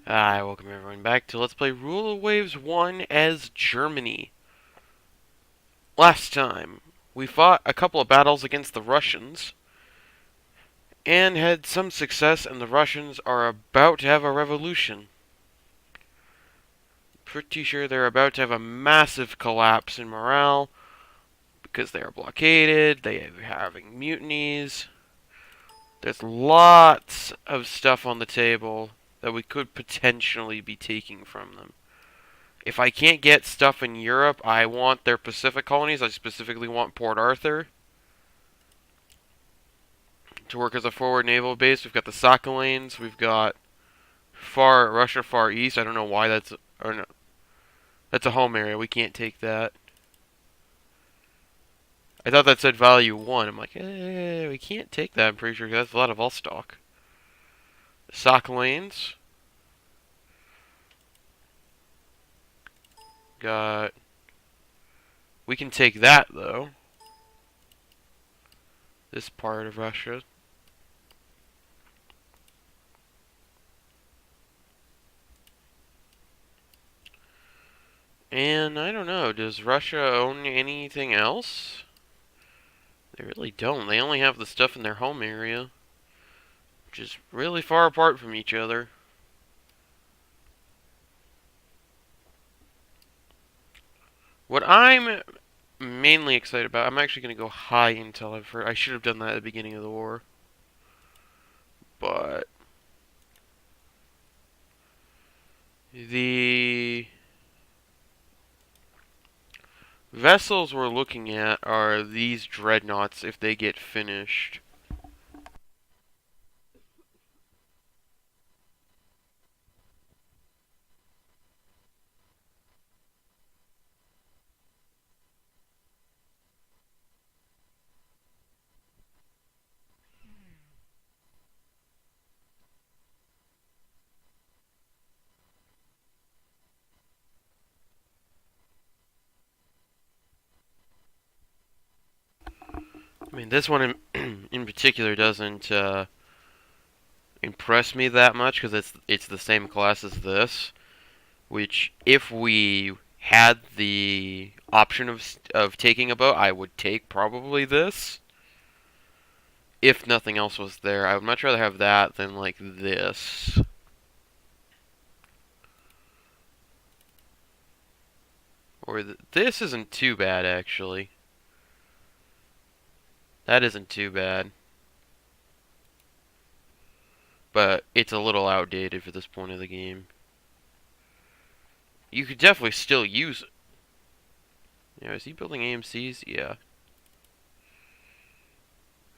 Hi, welcome everyone back to Let's Play Rule of Waves 1 as Germany. Last time, we fought a couple of battles against the Russians, and had some success, and the Russians are about to have a revolution. Pretty sure they're about to have a massive collapse in morale, because they are blockaded, they are having mutinies. There's lots of stuff on the table that we could potentially be taking from them. If I can't get stuff in Europe, I want their Pacific colonies. I specifically want Port Arthur to work as a forward naval base. We've got the Sakhalins. We've got Russia far east. I don't know why that's or no, that's a home area. We can't take that. I thought that said value 1. I'm like, we can't take that. I'm pretty sure that's a lot of Vostok. Sakhalins. Got. We can take that though. This part of Russia. And I don't know, does Russia own anything else? They really don't. They only have the stuff in their home area, which is really far apart from each other. What I'm mainly excited about, I'm actually going to go high intel. I should have done that at the beginning of the war. But the vessels we're looking at are these dreadnoughts if they get finished. I mean, this one in particular doesn't impress me that much because it's the same class as this. Which, if we had the option of taking a boat, I would take probably this. If nothing else was there, I would much rather have that than like this. Or this isn't too bad actually. That isn't too bad. But it's a little outdated for this point of the game. You could definitely still use it. Yeah, is he building AMCs? Yeah.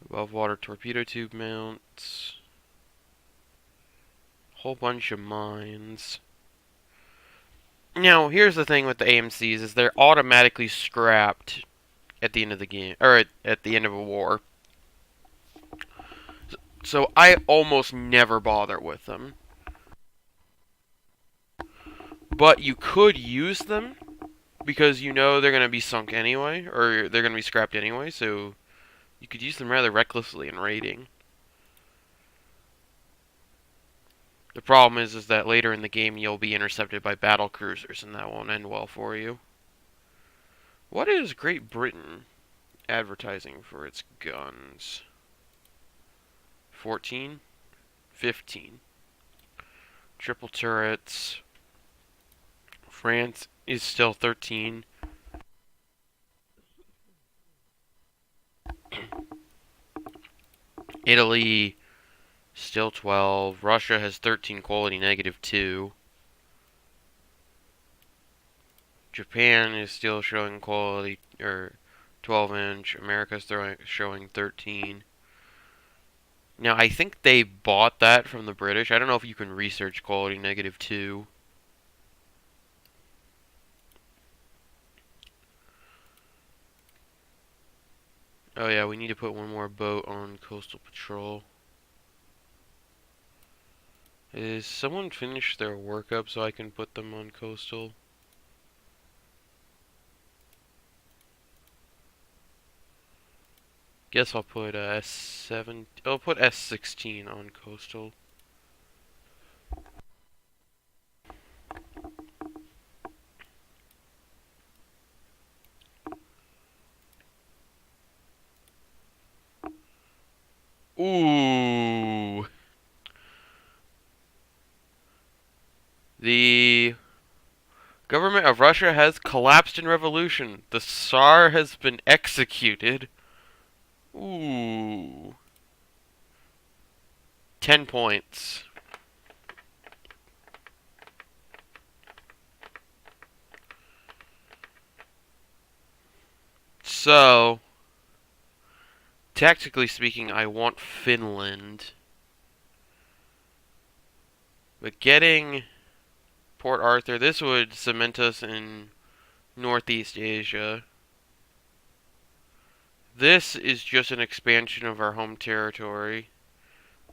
Above water torpedo tube mounts. Whole bunch of mines. Now, here's the thing with the AMCs is they're automatically scrapped at the end of the game, or at the end of a war. So I almost never bother with them. But you could use them because you know they're going to be sunk anyway, or they're going to be scrapped anyway, so you could use them rather recklessly in raiding. The problem is that later in the game you'll be intercepted by battle cruisers, and that won't end well for you. What is Great Britain advertising for its guns? 14? 15. Triple turrets. France is still 13. Italy still 12. Russia has 13 quality -2. Japan is still showing quality or 12 inch. America's showing 13. Now I think they bought that from the British. I don't know if you can research quality -2. Oh yeah, we need to put one more boat on coastal patrol. Is someone finished their workup so I can put them on coastal? Guess I'll put S7. I'll put S16 on coastal. Ooh. The government of Russia has collapsed in revolution. The Tsar has been executed. Ooh. 10 points. So, tactically speaking, I want Finland. But getting Port Arthur, this would cement us in Northeast Asia. This is just an expansion of our home territory,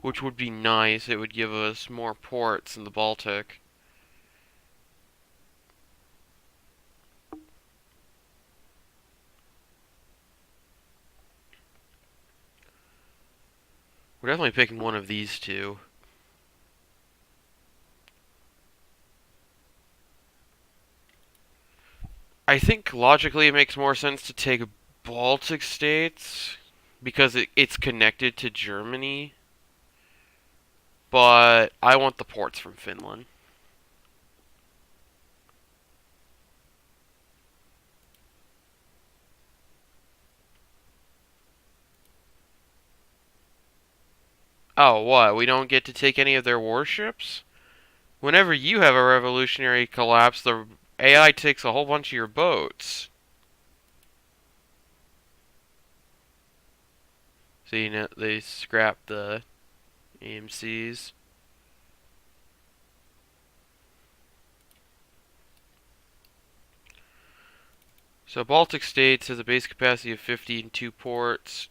which would be nice. It would give us more ports in the Baltic. We're definitely picking one of these two. I think logically it makes more sense to take Baltic states because it's connected to Germany. But I want the ports from Finland. Oh, what? We don't get to take any of their warships? Whenever you have a revolutionary collapse, the AI takes a whole bunch of your boats. So you know, they scrap the AMCs. So Baltic states has a base capacity of 50 and 2 ports.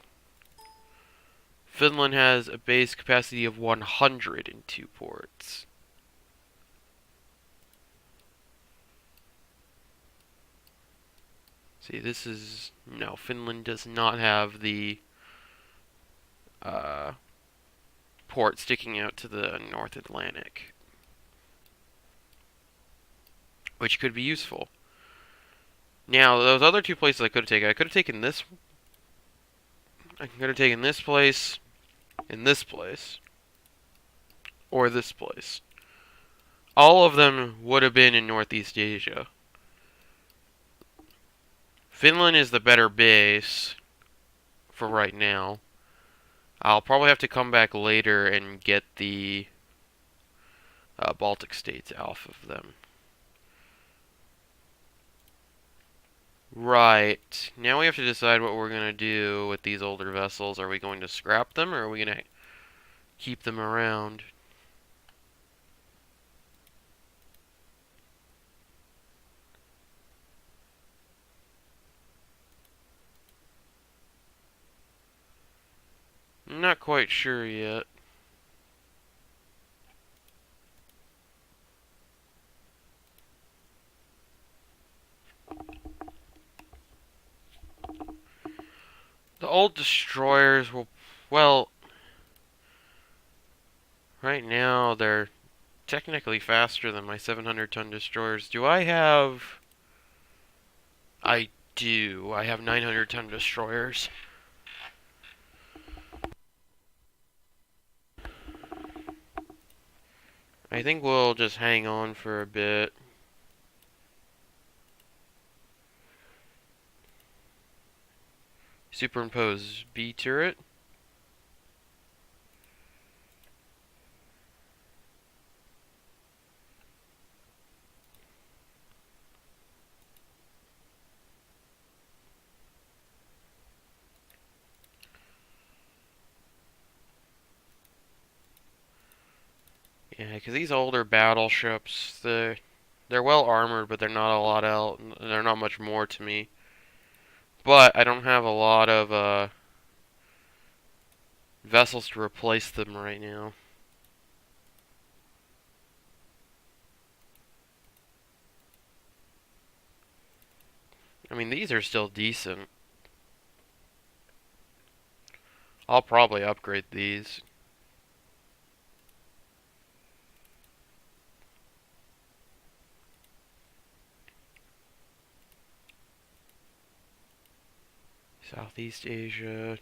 Finland has a base capacity of 102 ports. See, this is... No, Finland does not have the uh, port sticking out to the North Atlantic, which could be useful. Now, those other two places I could have taken, I could have taken this. I could have taken this place, and this place, or this place. All of them would have been in Northeast Asia. Finland is the better base for right now. I'll probably have to come back later and get the Baltic states off of them. Right. Now we have to decide what we're going to do with these older vessels. Are we going to scrap them, or are we going to keep them around? I'm not quite sure yet. The old destroyers will... Well, right now they're technically faster than my 700-ton destroyers. Do I have... I do. I have 900-ton destroyers. I think we'll just hang on for a bit. Superimpose B turret. Yeah, because these older battleships, they're well armored, but they're not a lot else. They're not much more to me. But I don't have a lot of vessels to replace them right now. I mean, these are still decent. I'll probably upgrade these. Southeast Asia.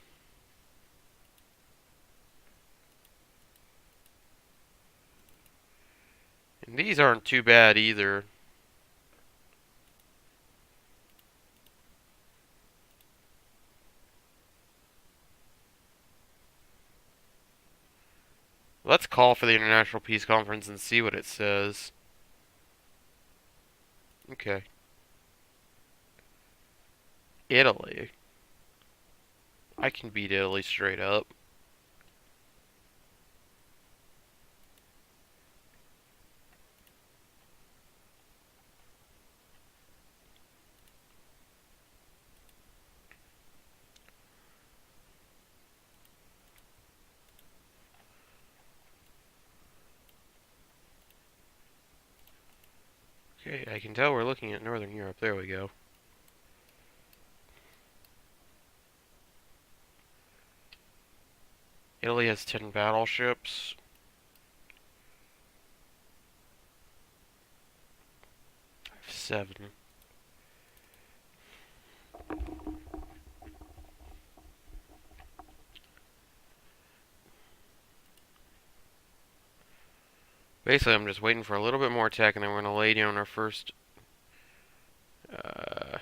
And these aren't too bad either. Let's call for the International Peace Conference and see what it says. Okay. Italy. I can beat Italy straight up. Okay, I can tell we're looking at Northern Europe. There we go. Italy has 10 battleships. I have 7. Basically, I'm just waiting for a little bit more attack, and then we're going to lay down our first... Uh,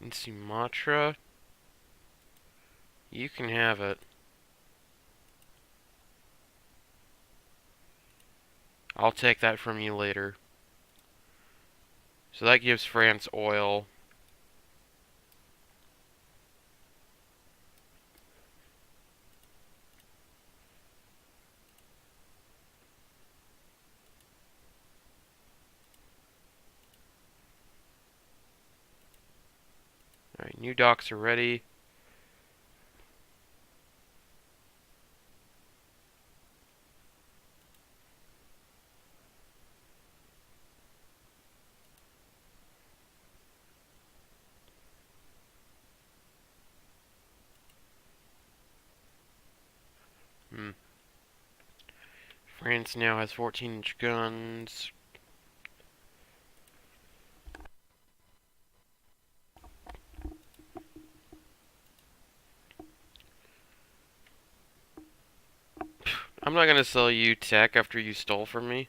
in Sumatra. You can have it. I'll take that from you later. So that gives France oil. Alright, new docks are ready. France now has 14-inch guns. I'm not gonna sell you tech after you stole from me.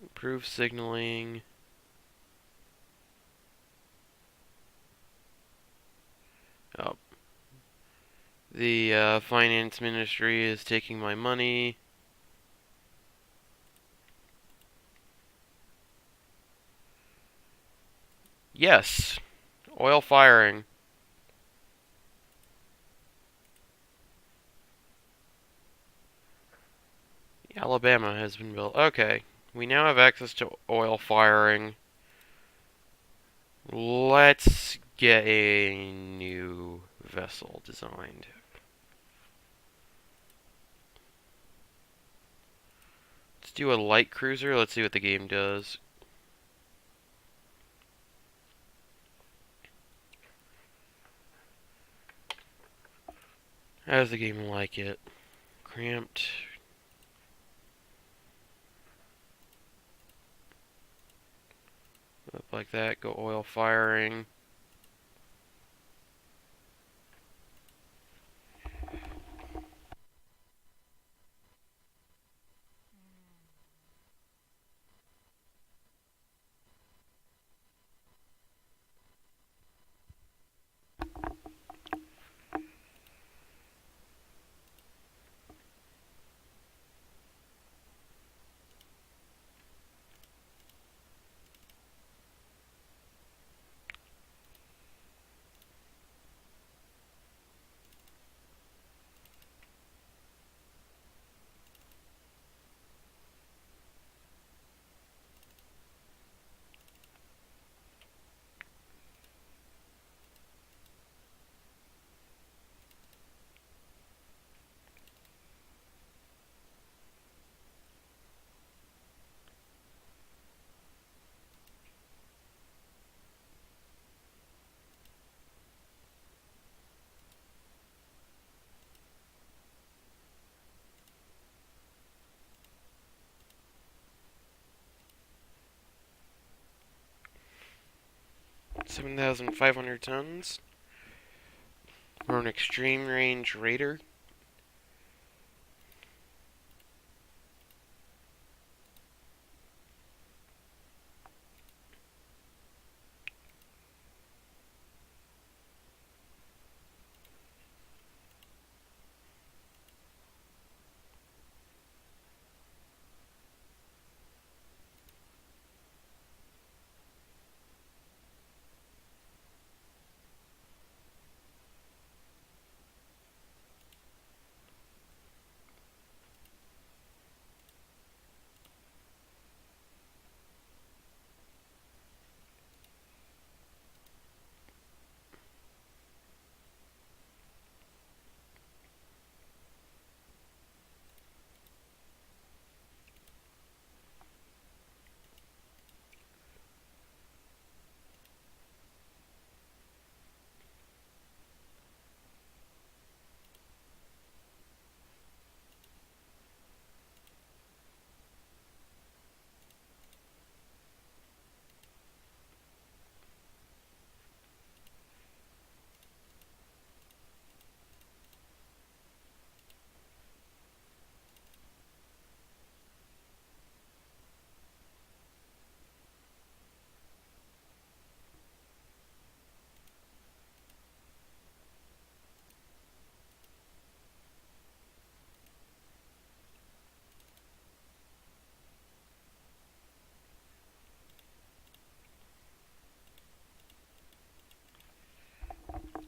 Improve signaling. Oh. The finance ministry is taking my money. Yes. Oil firing. Alabama has been built. Okay. We now have access to oil firing. Let's get a new vessel designed. Let's do a light cruiser. Let's see what the game does. How does the game like it? Cramped. Up like that. Go oil firing. $7,500 tons. Or an extreme range raider.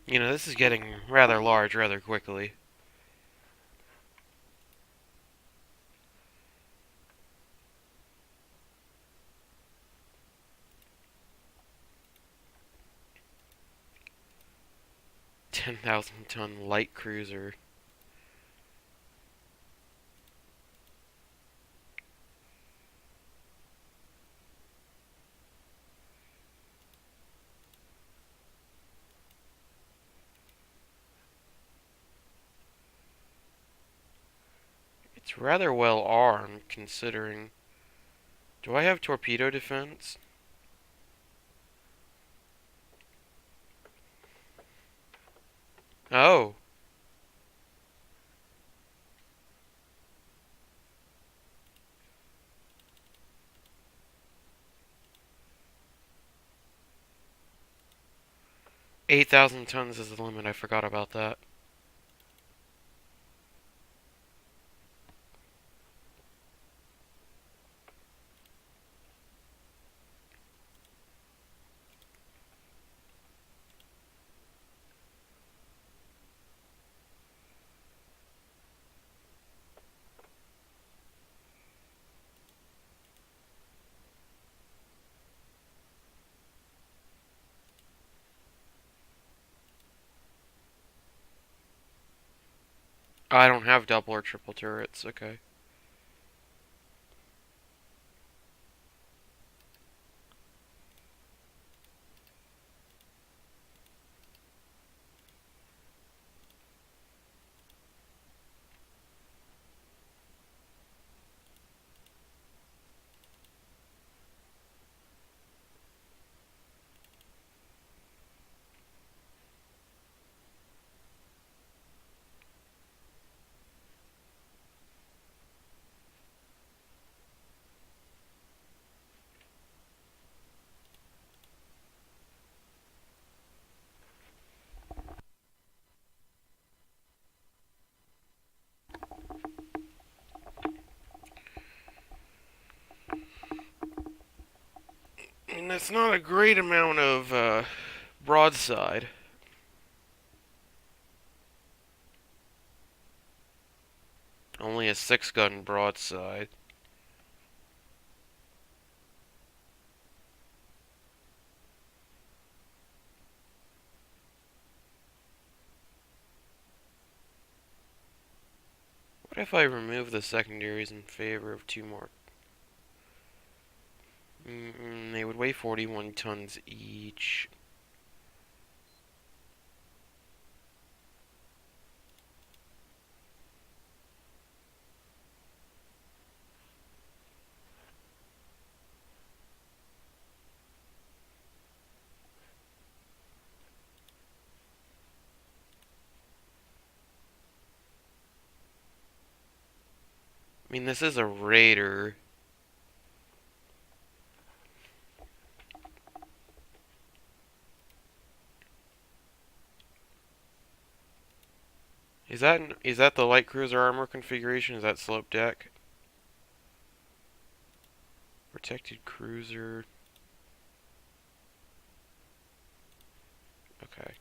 You know, this is getting rather large rather quickly. $10,000-ton light cruiser. It's rather well armed, considering. Do I have torpedo defense? Oh. 8,000 tons is the limit. I forgot about that. I don't have double or triple turrets. Okay. And that's not a great amount of broadside. Only a 6-gun broadside. What if I remove the secondaries in favor of 2 more? They would weigh 41 tons each. I mean, this is a raider. Is that the light cruiser armor configuration? Is that slope deck? Protected cruiser. Okay.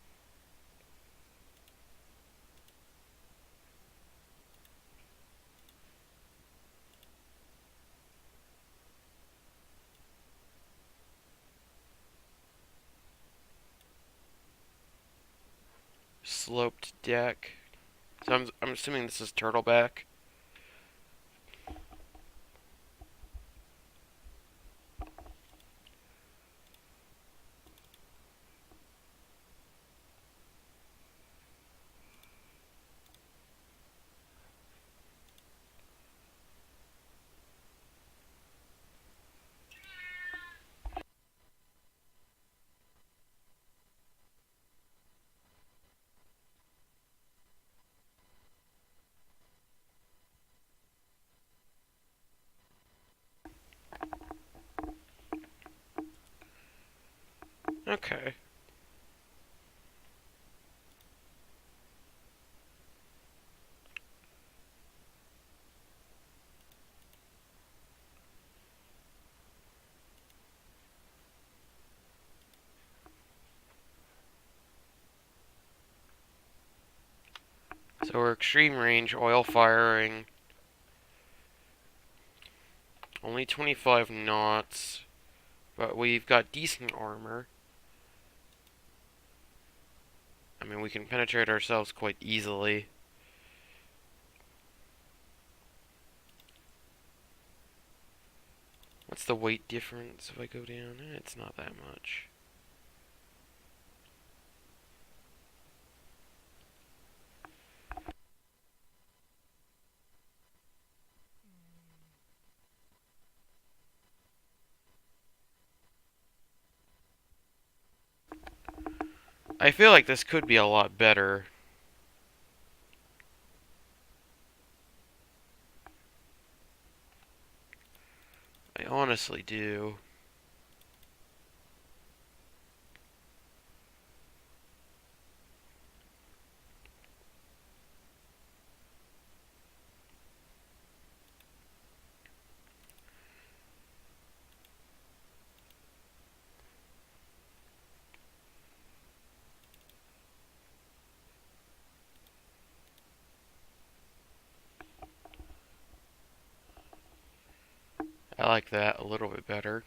Sloped deck. So I'm assuming this is turtleback. Okay. So we're extreme range, oil firing, only 25 knots, but we've got decent armor. I mean, we can penetrate ourselves quite easily. What's the weight difference if I go down? It's not that much. I feel like this could be a lot better. I honestly do. I like that a little bit better.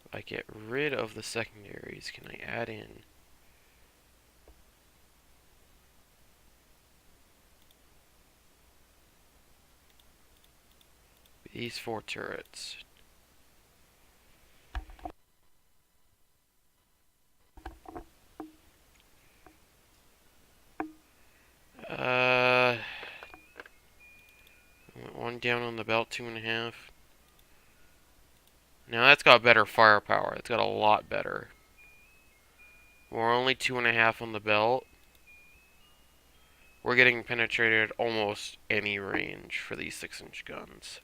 If I get rid of the secondaries, can I add in? These 4 turrets. Uh, one down on the belt, 2.5. Now that's got better firepower. It's got a lot better. We're only 2.5 on the belt. We're getting penetrated at almost any range for these 6-inch guns.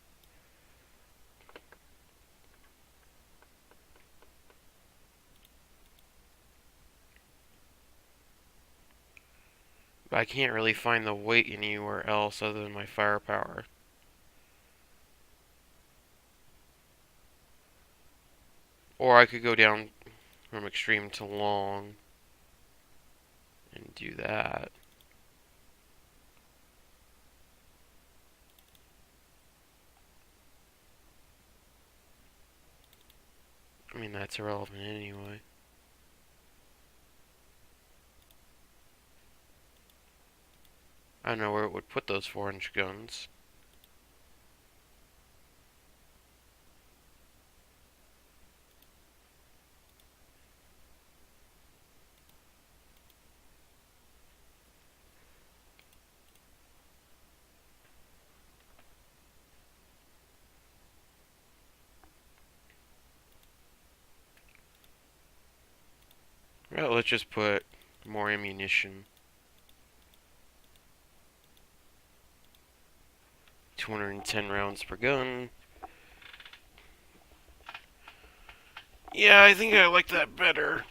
But I can't really find the weight anywhere else other than my firepower. Or I could go down from extreme to long and do that. I mean, that's irrelevant anyway. I don't know where it would put those 4-inch guns. Well, let's just put more ammunition. 210 rounds per gun. Yeah, I think I like that better.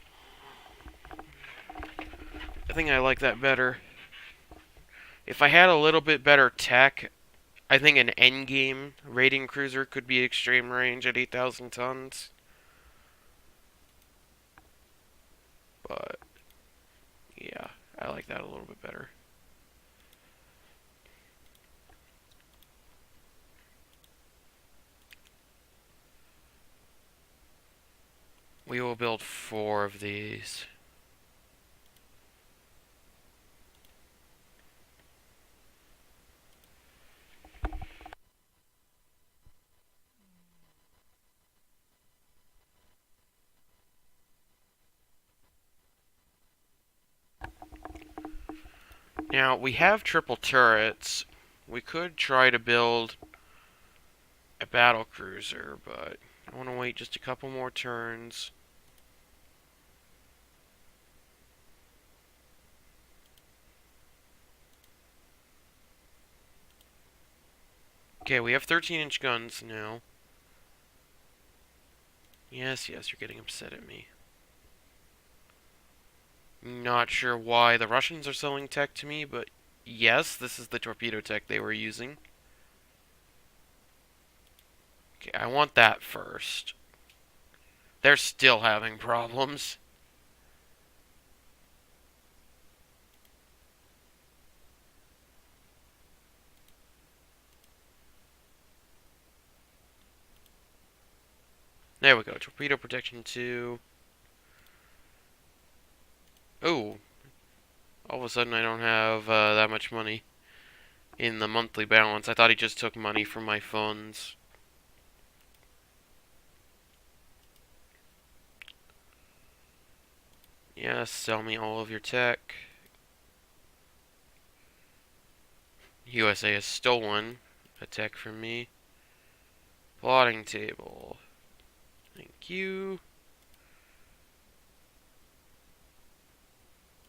If I had a little bit better tech, I think an endgame raiding cruiser could be extreme range at 8,000 tons. But, yeah, I like that a little bit better. We will build 4 of these. Now, we have triple turrets. We could try to build a battle cruiser, but I want to wait just a couple more turns. Okay, we have 13-inch guns now. Yes, you're getting upset at me. Not sure why the Russians are selling tech to me, but yes, this is the torpedo tech they were using. Okay, I want that first. They're still having problems. There we go. Torpedo protection 2. Oh, all of a sudden I don't have that much money in the monthly balance. I thought he just took money from my funds. Yes, sell me all of your tech. USA has stolen a tech from me. Plotting table. Thank you.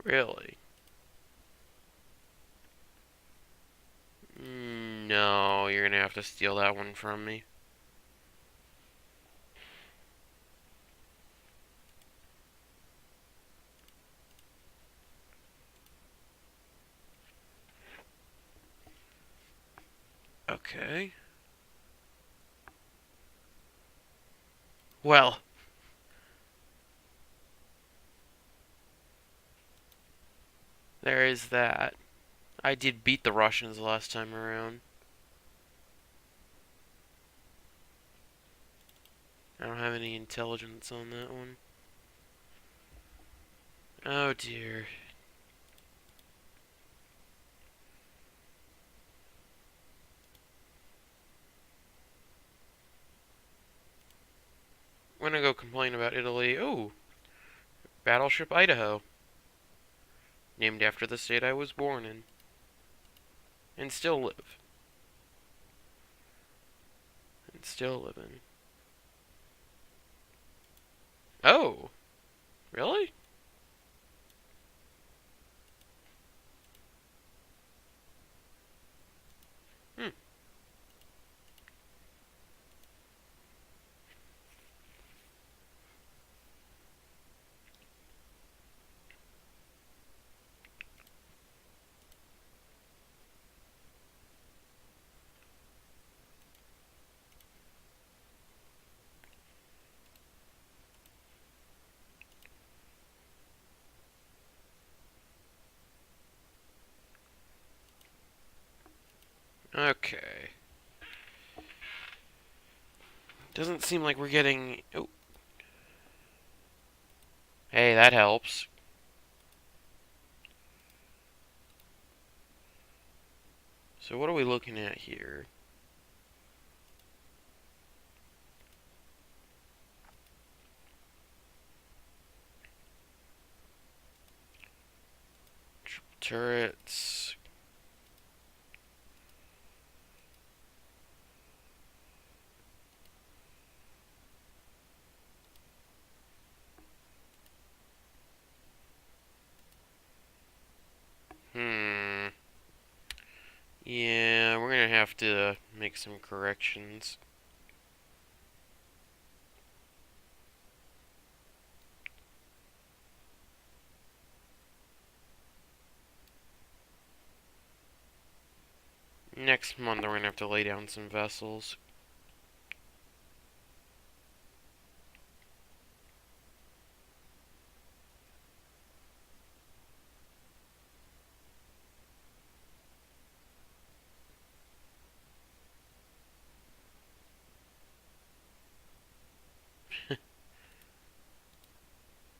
Really? No, you're gonna have to steal that one from me. Okay. Well, there is that. I did beat the Russians last time around. I don't have any intelligence on that one. Oh dear. I'm gonna go complain about Italy. Oh, Battleship Idaho. Named after the state I was born in. And still live. And still live in. Oh, really? Hmm. Okay. Doesn't seem like we're getting... Oh. Hey, that helps. So what are we looking at here? Turrets. Hmm. Yeah, we're gonna have have to make some corrections. Next month we're gonna have to lay down some vessels.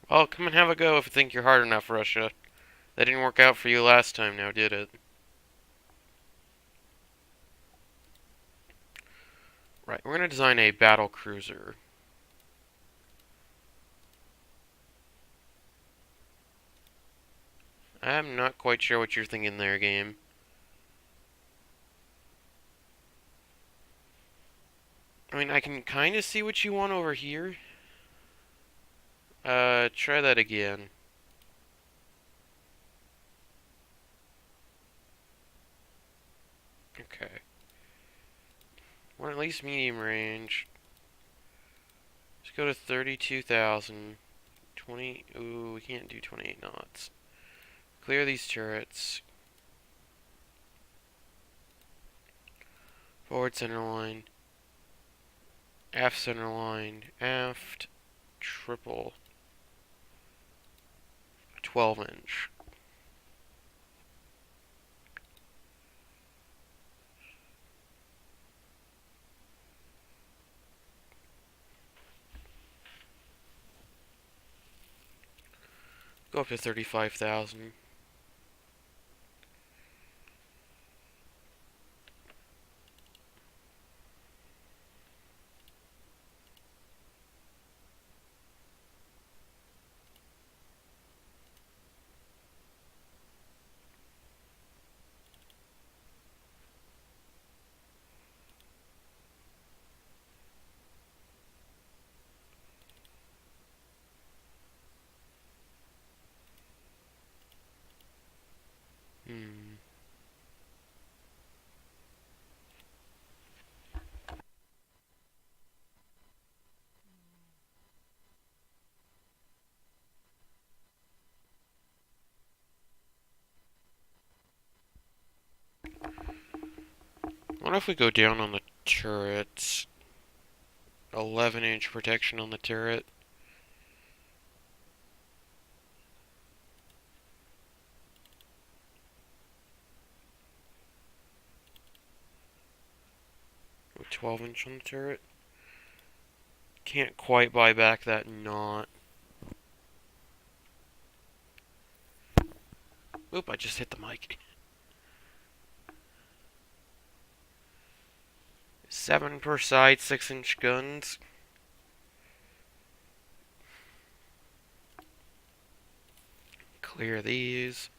Well, come and have a go if you think you're hard enough, Russia. That didn't work out for you last time now, did it? Right, we're gonna design a battle cruiser. I'm not quite sure what you're thinking there, game. I mean, I can kind of see what you want over here. Try that again. Okay. Well, at least medium range. Let's go to 32,000. 20. Ooh, we can't do 28 knots. Clear these turrets. Forward center line. Aft center line. Aft. Triple. 12-inch. Go up to 35,000. Hmm. What if we go down on the turrets? 11-inch protection on the turret. With 12-inch on the turret. Can't quite buy back that knot. Oop, I just hit the mic. 7 per side, 6-inch guns. Clear these.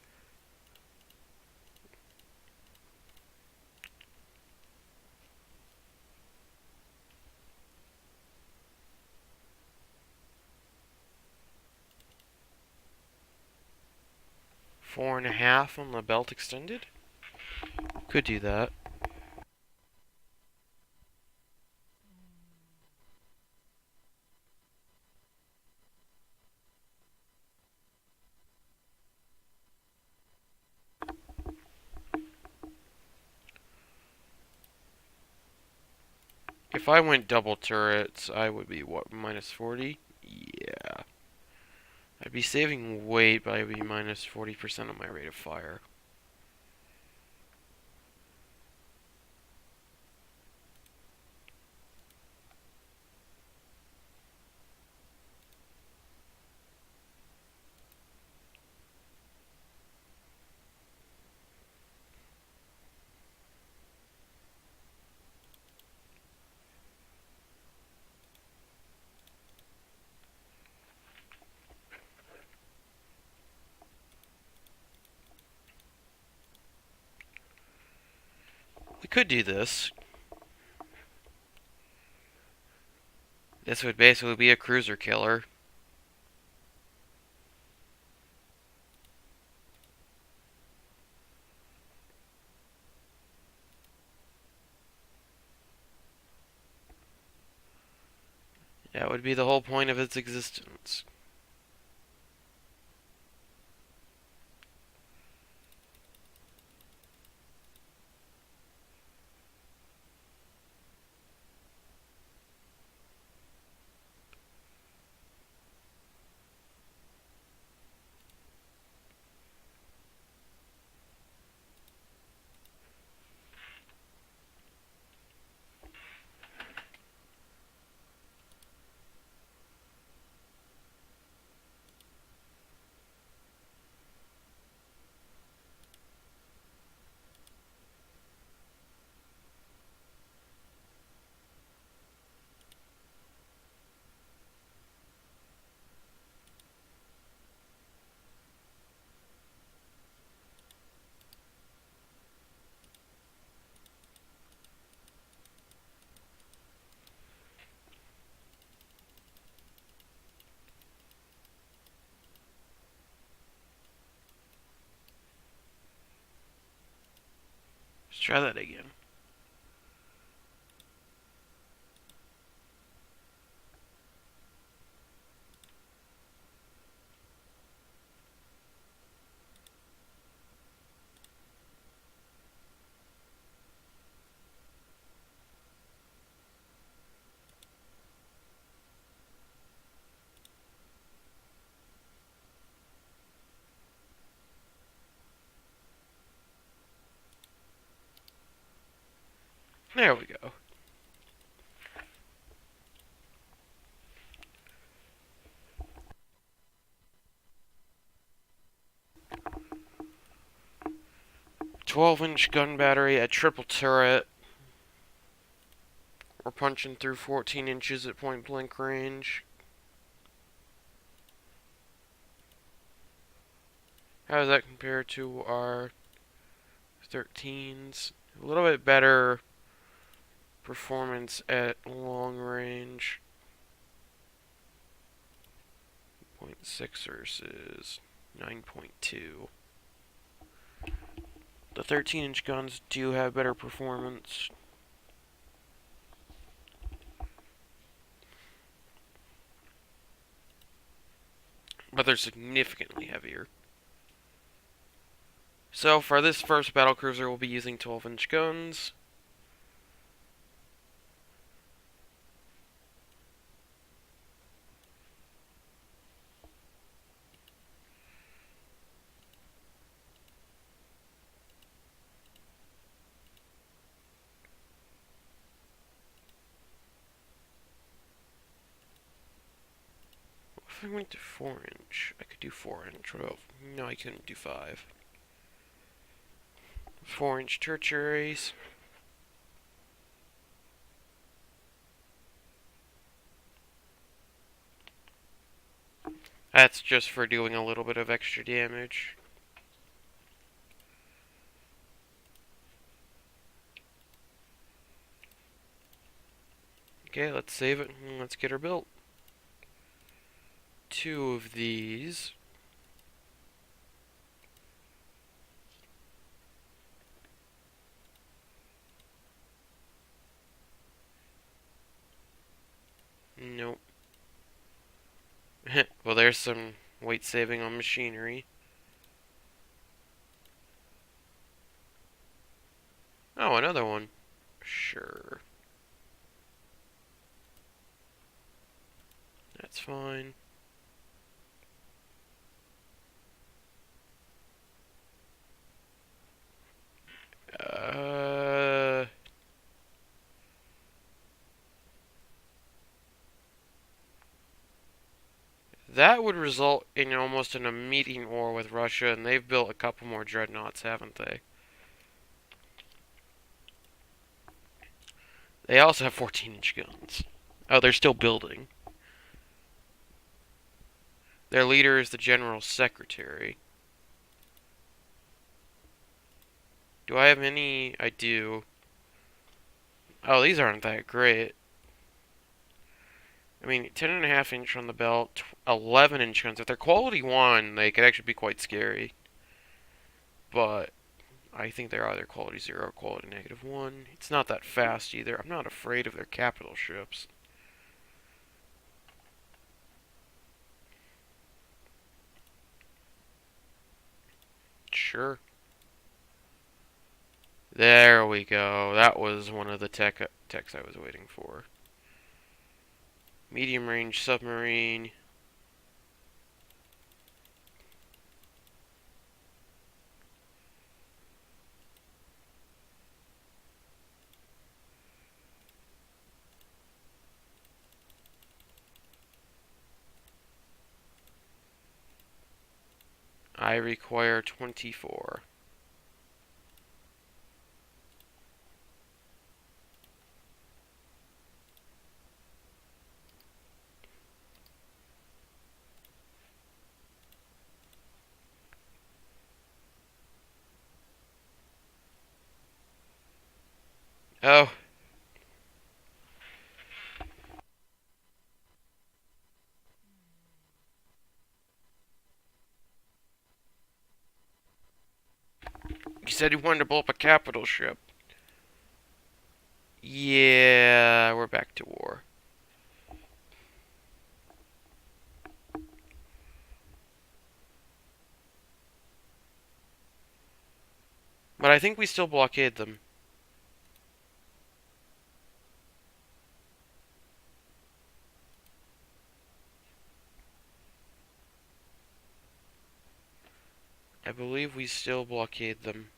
Four and a half on the belt extended. Could do that. If I went double turrets, I would be, what, minus 40? Yeah. I'd be saving weight, but I'd be minus 40% of my rate of fire. We could do this. This would basically be a cruiser killer. That would be the whole point of its existence. Let's try that again. There we go. "12-inch gun battery at triple turret. We're punching through 14 inches at point blank range. How does that compare to our 13s? A little bit better performance at long range. 0.6 versus 9.2. The 13-inch guns do have better performance. But they're significantly heavier. So for this first battlecruiser, we'll be using 12-inch guns. If I went to 4-inch, I could do 4-inch. No, I couldn't do 5. 4-inch tertiaries. That's just for doing a little bit of extra damage. Okay, let's save it and let's get her built. 2 of these. Nope. Well, there's some weight saving on machinery. Oh, another one. Sure. That's fine. Uh... That would result in almost an immediate war with Russia, and they've built a couple more dreadnoughts, haven't they? They also have 14-inch guns. Oh, they're still building. Their leader is the General Secretary. Do I have any? I do. Oh, these aren't that great. I mean, 10.5-inch on the belt, 11-inch guns. If they're quality 1, they could actually be quite scary. But I think they're either quality 0 or quality -1. It's not that fast either. I'm not afraid of their capital ships. sure. There we go. That was one of the techs I was waiting for. Medium range submarine. I require 24. Oh, you said you wanted to blow up a capital ship. Yeah, we're back to war. But I think we still blockade them. I believe we still blockade them.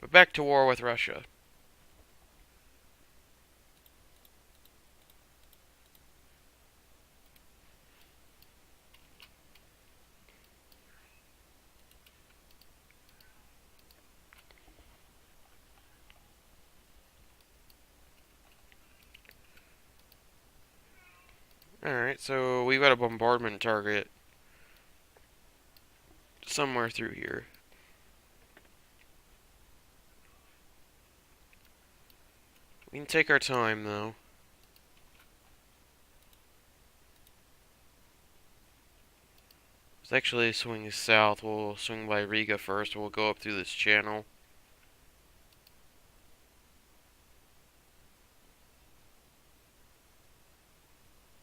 We're back to war with Russia. Alright, so we've got a bombardment target somewhere through here. We can take our time, though. Let's actually swing south. We'll swing by Riga first. We'll go up through this channel.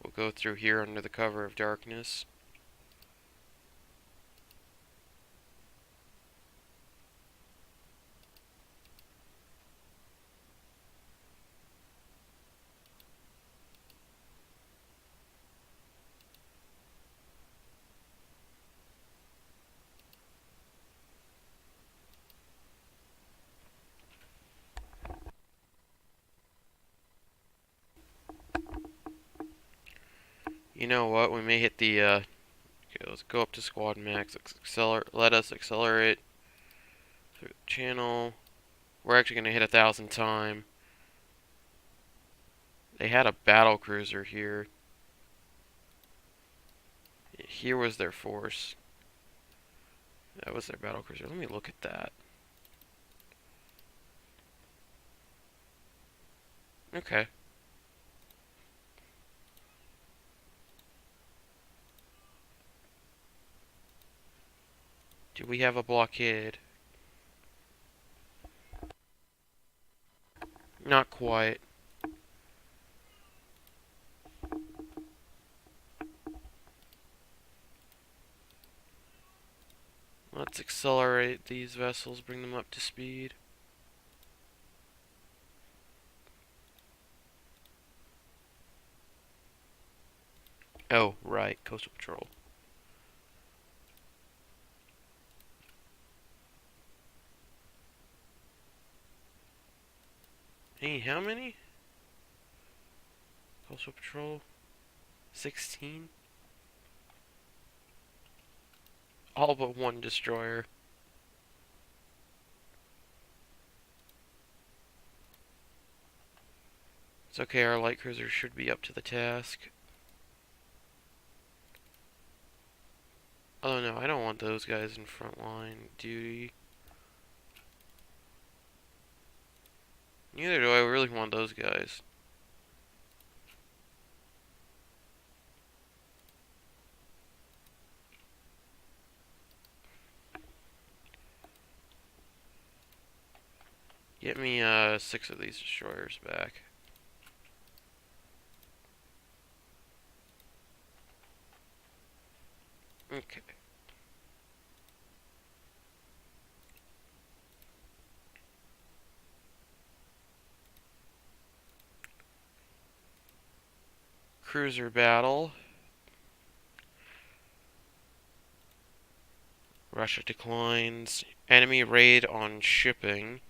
We'll go through here under the cover of darkness. You know what? We may hit the, okay, let's go up to squad max. Let us accelerate through the channel. We're actually going to hit 1,000 time. They had a battle cruiser here. Here was their force. That was their battle cruiser. Let me look at that. Okay. Do we have a blockade? Not quite. Let's accelerate these vessels, bring them up to speed. Oh, right, Coastal Patrol. Hey, how many? Coastal Patrol? 16? All but one destroyer. It's okay, our light cruisers should be up to the task. Oh no, I don't want those guys in frontline duty. Neither do I really want those guys. Get me 6 of these destroyers back. Okay. cruiser battle. Russia declines. Enemy raid on shipping.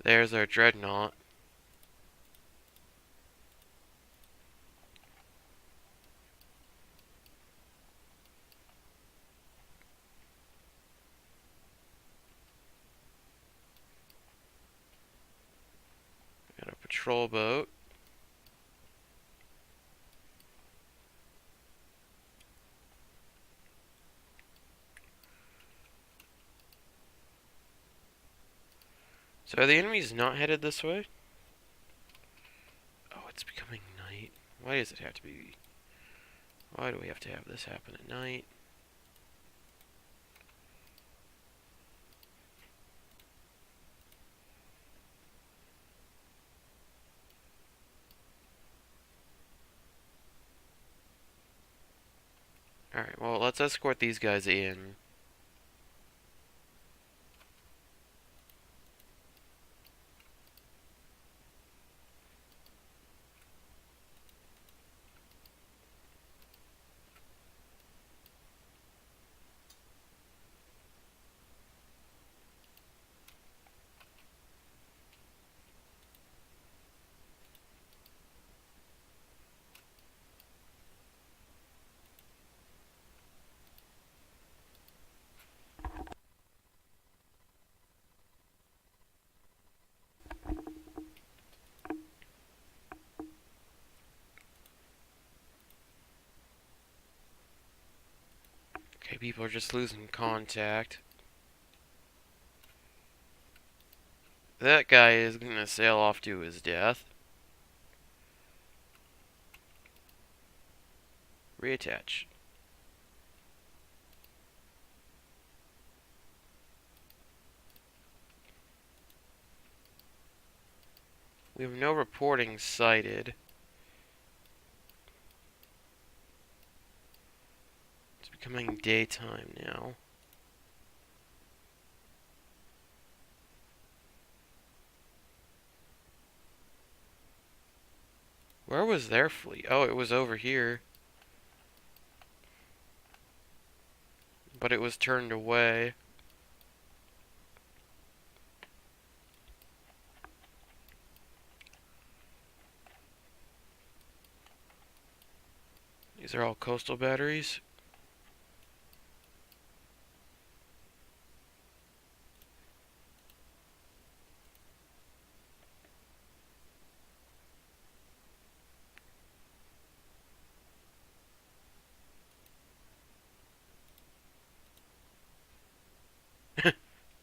There's our dreadnought. Got a patrol boat. So are the enemies not headed this way? Oh, it's becoming night. Why does it have to be... Why do we have to have this happen at night? Alright, well, let's escort these guys in. Okay, people are just losing contact. That guy is gonna sail off to his death. Reattach. We have no reporting cited. It's becoming daytime now. Where was their fleet? Oh, it was over here. But it was turned away. These are all coastal batteries.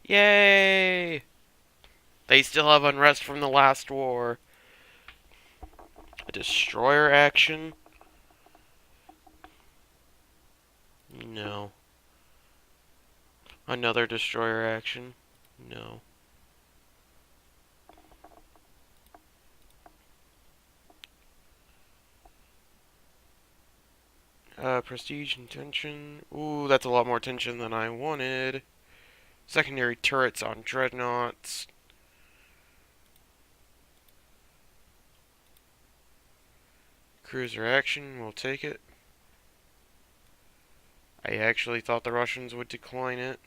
Yay! They still have unrest from the last war. A destroyer action? No. Another destroyer action? No. Prestige and tension. Ooh, that's a lot more tension than I wanted. Secondary turrets on dreadnoughts. Cruiser action, we'll take it. I actually thought the Russians would decline it.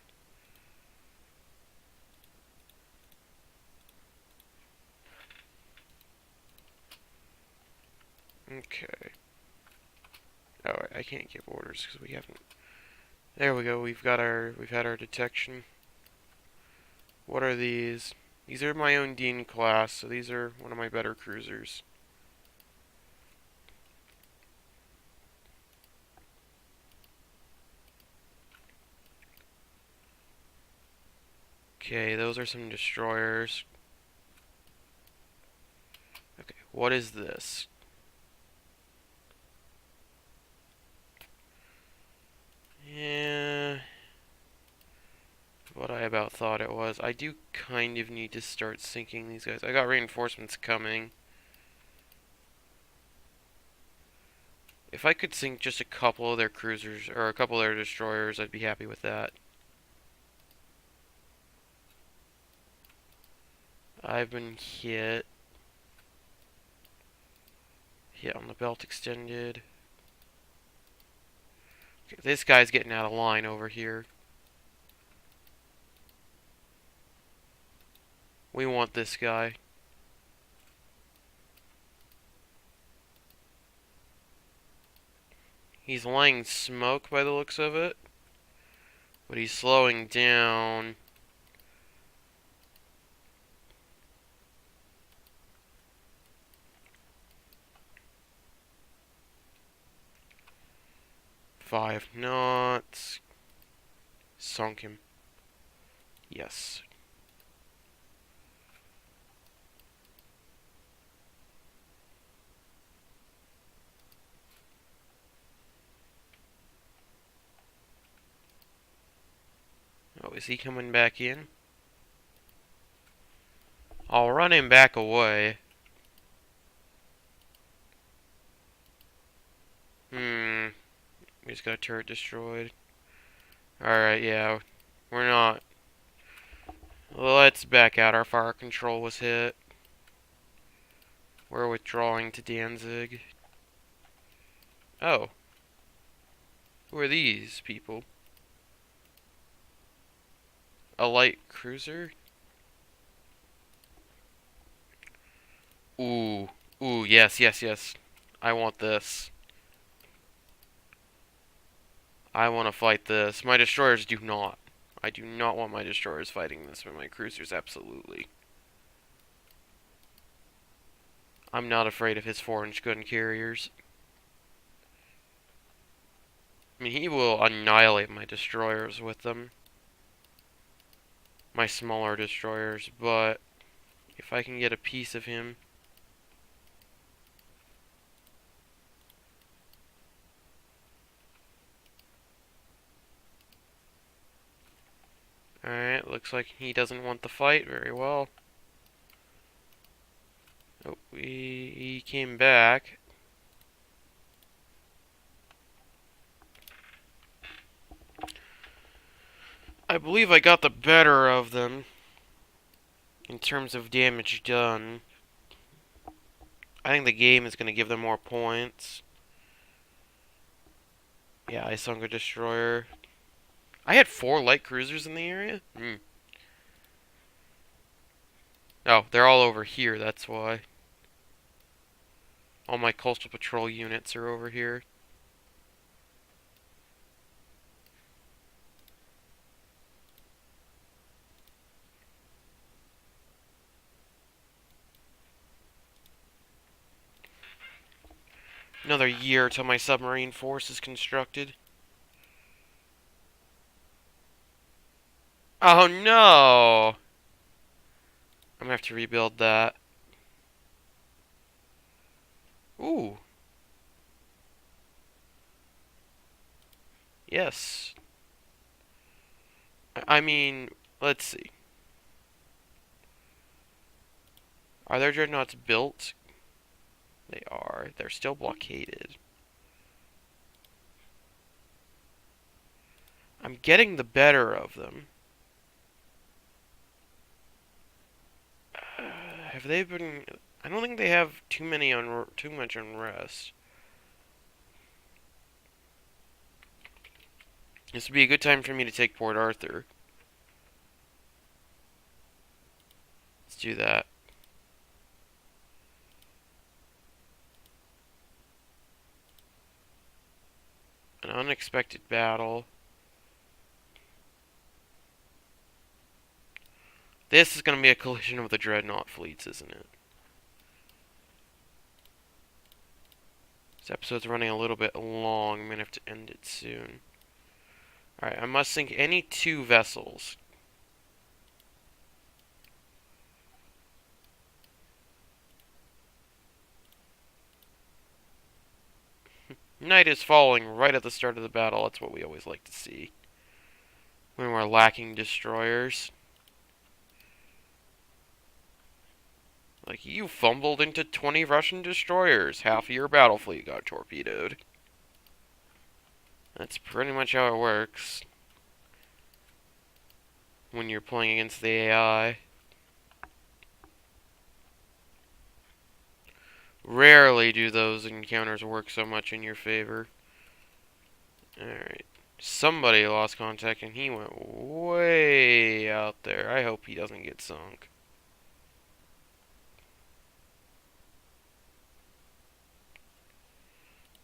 Okay. Oh, I can't give orders because we haven't. There we go. We've had our detection. What are these? These are my own Dean class, so these are one of my better cruisers. Okay, those are some destroyers. Okay, what is this? Yeah, what I about thought it was. I do kind of need to start sinking these guys. I got reinforcements coming. If I could sink just a couple of their cruisers, or a couple of their destroyers, I'd be happy with that. I've been hit. Hit on the belt extended. Okay, this guy's getting out of line over here. We want this guy. He's laying smoke by the looks of it. But he's slowing down. Five knots. Sunk him. Yes. Oh, is he coming back in? I'll run him back away. We just got a turret destroyed. Alright, yeah. We're not. Let's back out. Our fire control was hit. We're withdrawing to Danzig. Oh. Who are these people? A light cruiser? Ooh. Ooh, yes, yes, yes. I want this. I want to fight this. My destroyers do not. I do not want my destroyers fighting this, but my cruisers absolutely. I'm not afraid of his 4-inch gun carriers. I mean, he will annihilate my destroyers with them. My smaller destroyers, but if I can get a piece of him. Alright, looks like he doesn't want the fight very well. Oh, he came back. I believe I got the better of them in terms of damage done. I think the game is going to give them more points. Yeah, I sunk a destroyer. I had 4 light cruisers in the area? Oh, they're all over here, that's why. All my coastal patrol units are over here. Another year till my submarine force is constructed. Oh no! I'm gonna have to rebuild that. Ooh. Yes. I mean, let's see. Are their dreadnoughts built? They are. They're still blockaded. I'm getting the better of them. Have they been? I don't think they have too much unrest. This would be a good time for me to take Port Arthur. Let's do that. An unexpected battle. This is going to be a collision of the dreadnought fleets, isn't it? This episode's running a little bit long. I'm going to have to end it soon. Alright, I must sink any 2 vessels. Night is falling right at the start of the battle. That's what we always like to see. When we're lacking destroyers. Like, you fumbled into 20 Russian destroyers. Half of your battle fleet got torpedoed. That's pretty much how it works when you're playing against the AI. Rarely do those encounters work so much in your favor. Alright. Somebody lost contact and he went way out there. I hope he doesn't get sunk.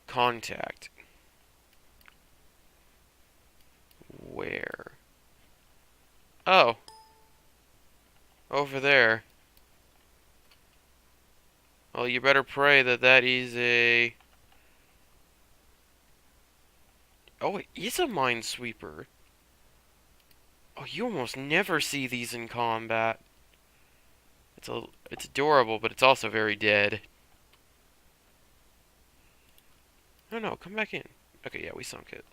Contact. Where? Oh. Over there. Well, you better pray that that is a... Oh, it is a minesweeper. Oh, you almost never see these in combat. It's adorable, but it's also very dead. No, no, come back in. Okay, yeah, we sunk it.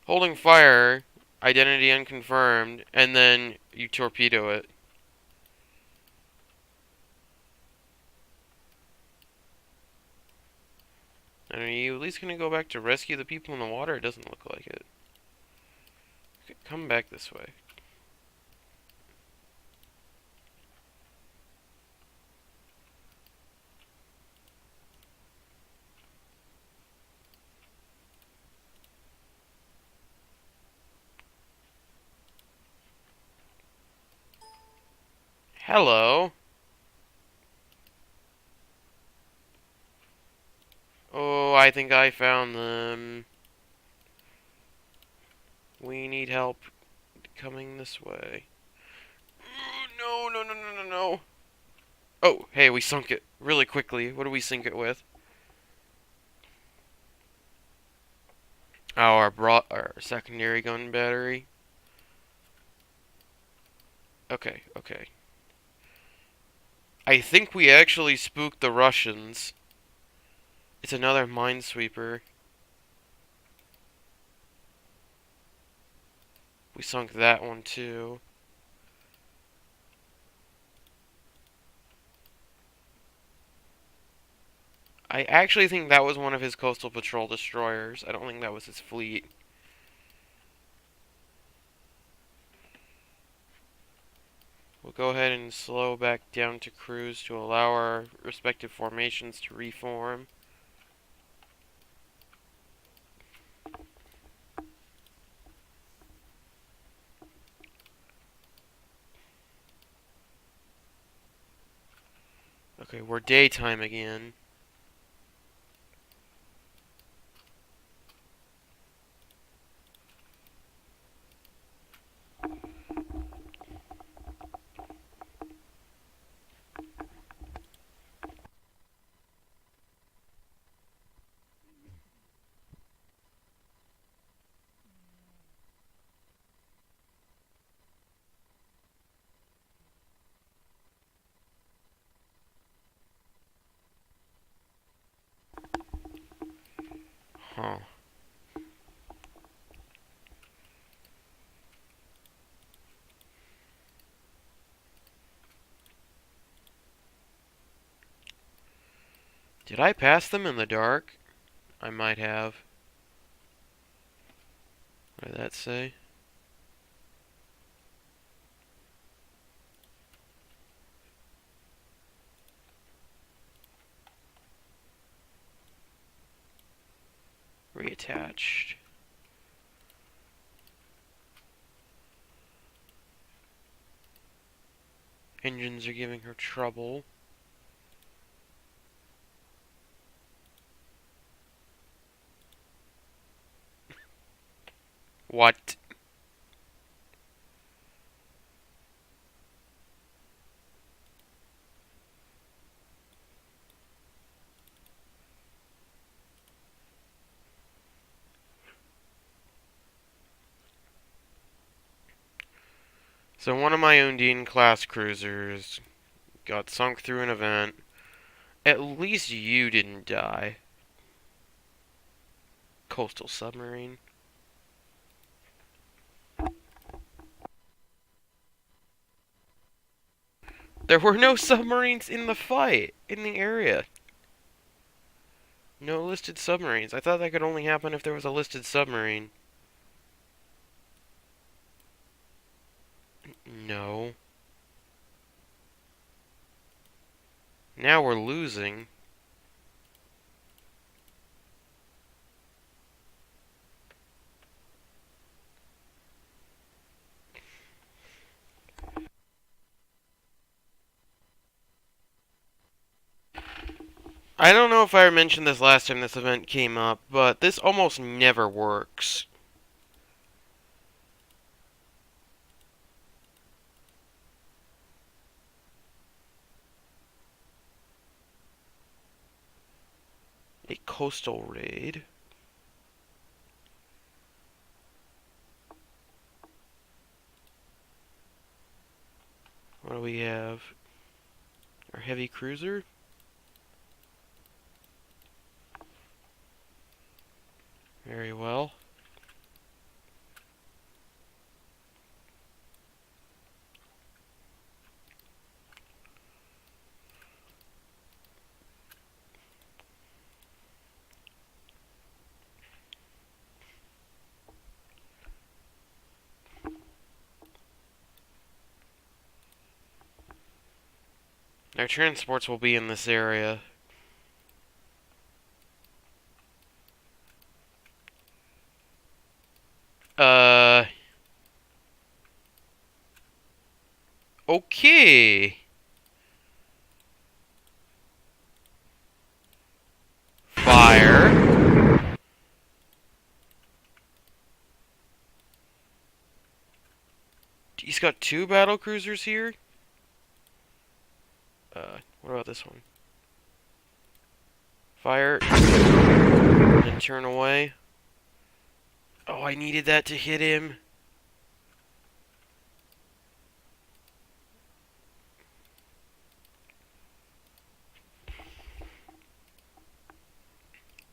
Holding fire, identity unconfirmed, and then you torpedo it. And are you at least gonna go back to rescue the people in the water? It doesn't look like it. Okay, come back this way. Hello. Oh, I think I found them. We need help coming this way. No, no, no, no, no, no. Oh, hey, we sunk it really quickly. What do we sink it with? Oh, our secondary gun battery. Okay, okay. I think we actually spooked the Russians. It's another minesweeper. We sunk that one too. I actually think that was one of his coastal patrol destroyers. I don't think that was his fleet. We'll go ahead and slow back down to cruise to allow our respective formations to reform. Okay, we're daytime again. Huh. Did I pass them in the dark? I might have. What did that say? Reattached. Engines are giving her trouble. What? So one of my Undine class cruisers got sunk through an event. At least you didn't die. Coastal submarine. There were no submarines in the fight, in the area. No listed submarines. I thought that could only happen if there was a listed submarine. No. Now we're losing. I don't know if I mentioned this last time this event came up, but this almost never works. A coastal raid. What do we have? Our heavy cruiser? Very well. Our transports will be in this area. Okay. Fire. He's got two battle cruisers here? What about this one? Fire. And then turn away. Oh, I needed that to hit him.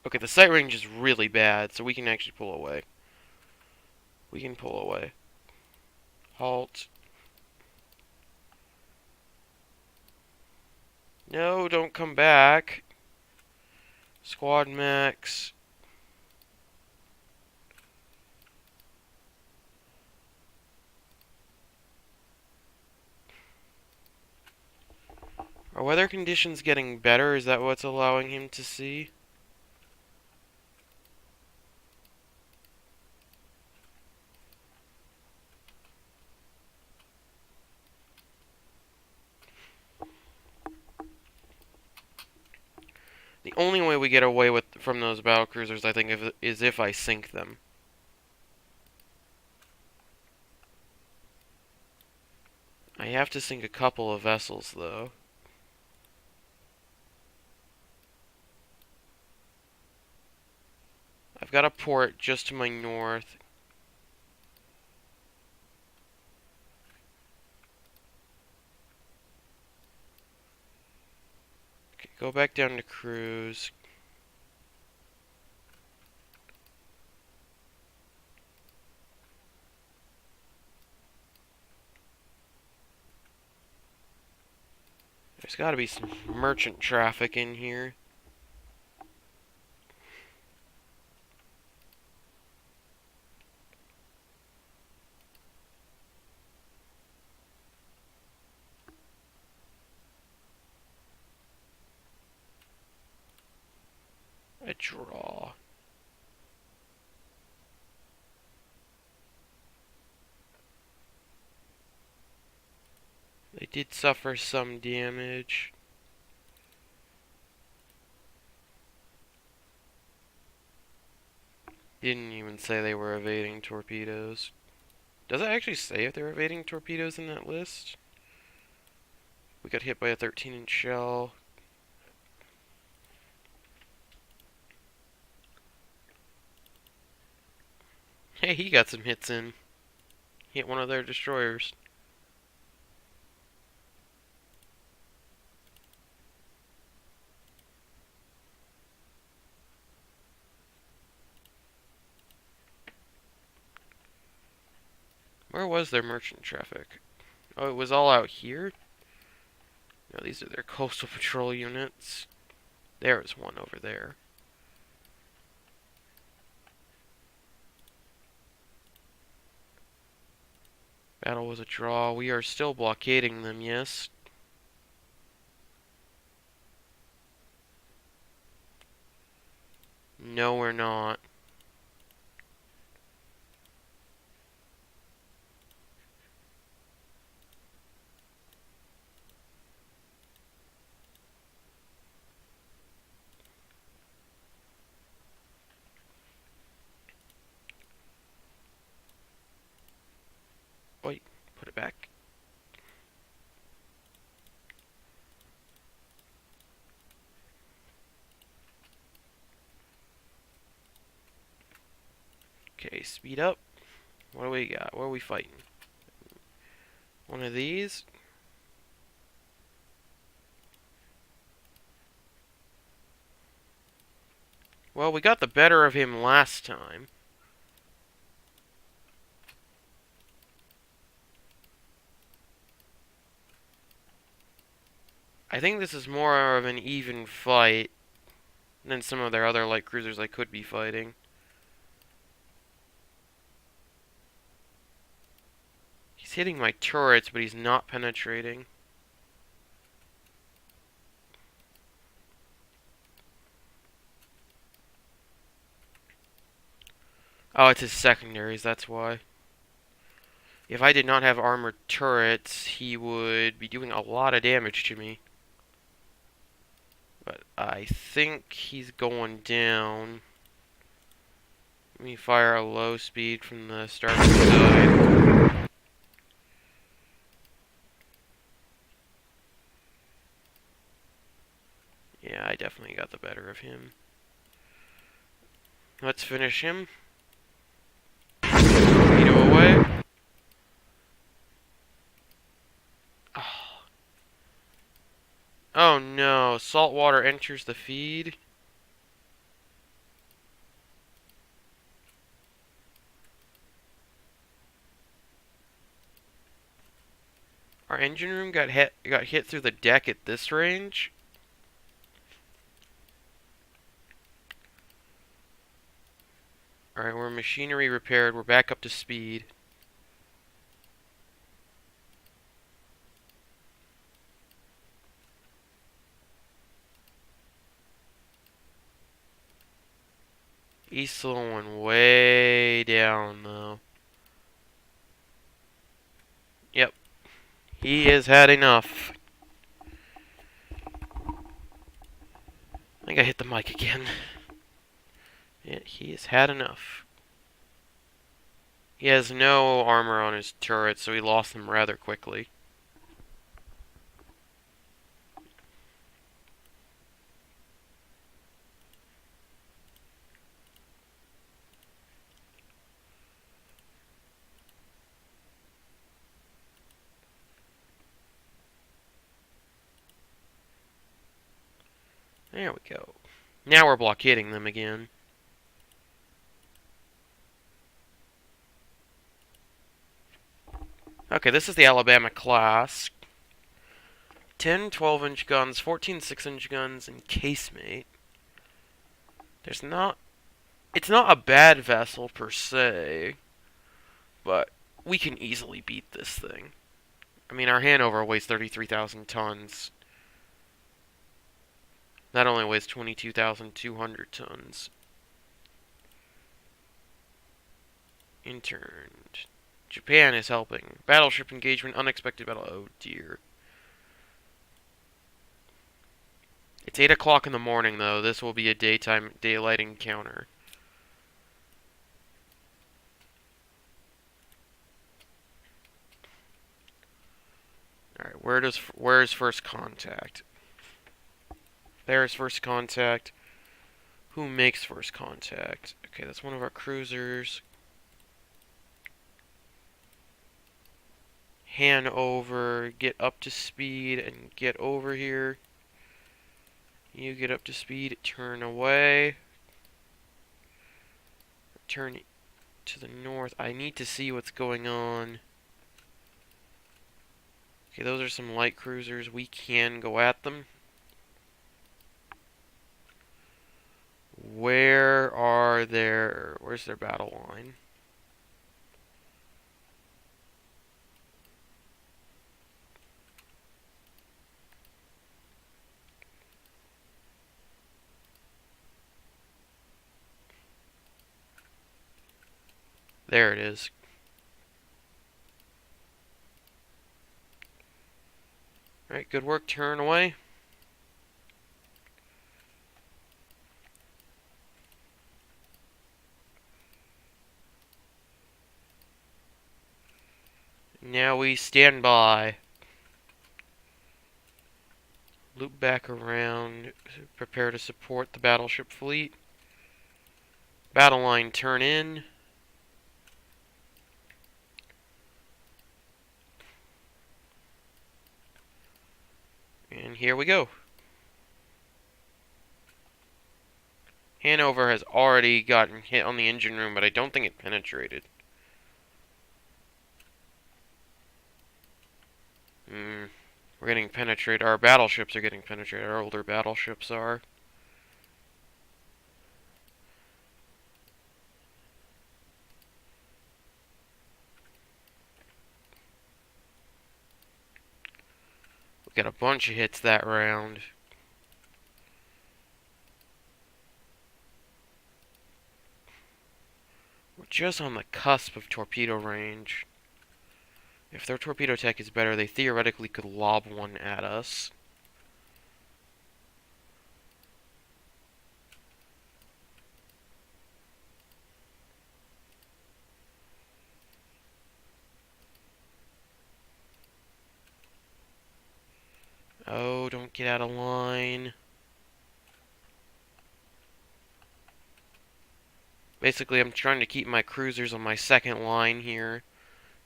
Okay, the sight range is really bad, so we can actually pull away. We can pull away. Halt. No, don't come back. Squad max. Are weather conditions getting better? Is that what's allowing him to see? The only way we get away from those battle cruisers, I think, is if I sink them. I have to sink a couple of vessels, though. I've got a port just to my north. Okay, go back down to cruise. There's got to be some merchant traffic in here. A draw. They did suffer some damage. Didn't even say they were evading torpedoes. Does it actually say if they're evading torpedoes in that list? We got hit by a 13-inch shell. Hey, he got some hits in. Hit one of their destroyers. Where was their merchant traffic? Oh, it was all out here? No, these are their coastal patrol units. There is one over there. Battle was a draw. We are still blockading them, yes. No, we're not. Wait, put it back. Okay, speed up. What do we got? What are we fighting? One of these? Well, we got the better of him last time. I think this is more of an even fight than some of their other light cruisers I could be fighting. He's hitting my turrets, but he's not penetrating. Oh, it's his secondaries, that's why. If I did not have armored turrets, he would be doing a lot of damage to me. But I think he's going down. Let me fire a low speed from the starboard side. Yeah, I definitely got the better of him. Let's finish him. Torpedo away. Oh. Oh no, salt water enters the feed. Our engine room got hit through the deck at this range. Alright, we're machinery repaired. We're back up to speed. He's slowing way down, though. Yep. He has had enough. I think I hit the mic again. Yeah, he has had enough. He has no armor on his turret, so he lost them rather quickly. There we go. Now we're blockading them again. Okay, this is the Alabama class. 10 12-inch guns, 14 6-inch guns, and casemate. It's not a bad vessel per se, but we can easily beat this thing. I mean, our Hanover weighs 33,000 tons. That only weighs 22,200 tons. Interned. Japan is helping. Battleship engagement, unexpected battle. Oh dear. It's 8 o'clock in the morning, though. This will be a daylight encounter. Alright, where is first contact? There's first contact. Who makes first contact? Okay, that's one of our cruisers. Hanover, get up to speed and get over here. You get up to speed, turn away. Turn to the north. I need to see what's going on. Okay, those are some light cruisers. We can go at them. Where's their battle line? There it is. Alright, good work. Turn away. Now we stand by. Loop back around. Prepare to support the battleship fleet. Battle line turn in. And here we go. Hanover has already gotten hit on the engine room, but I don't think it penetrated. We're getting penetrated. Our battleships are getting penetrated. Our older battleships are. We got a bunch of hits that round. We're just on the cusp of torpedo range. If their torpedo tech is better, they theoretically could lob one at us. Oh, don't get out of line. Basically, I'm trying to keep my cruisers on my second line here.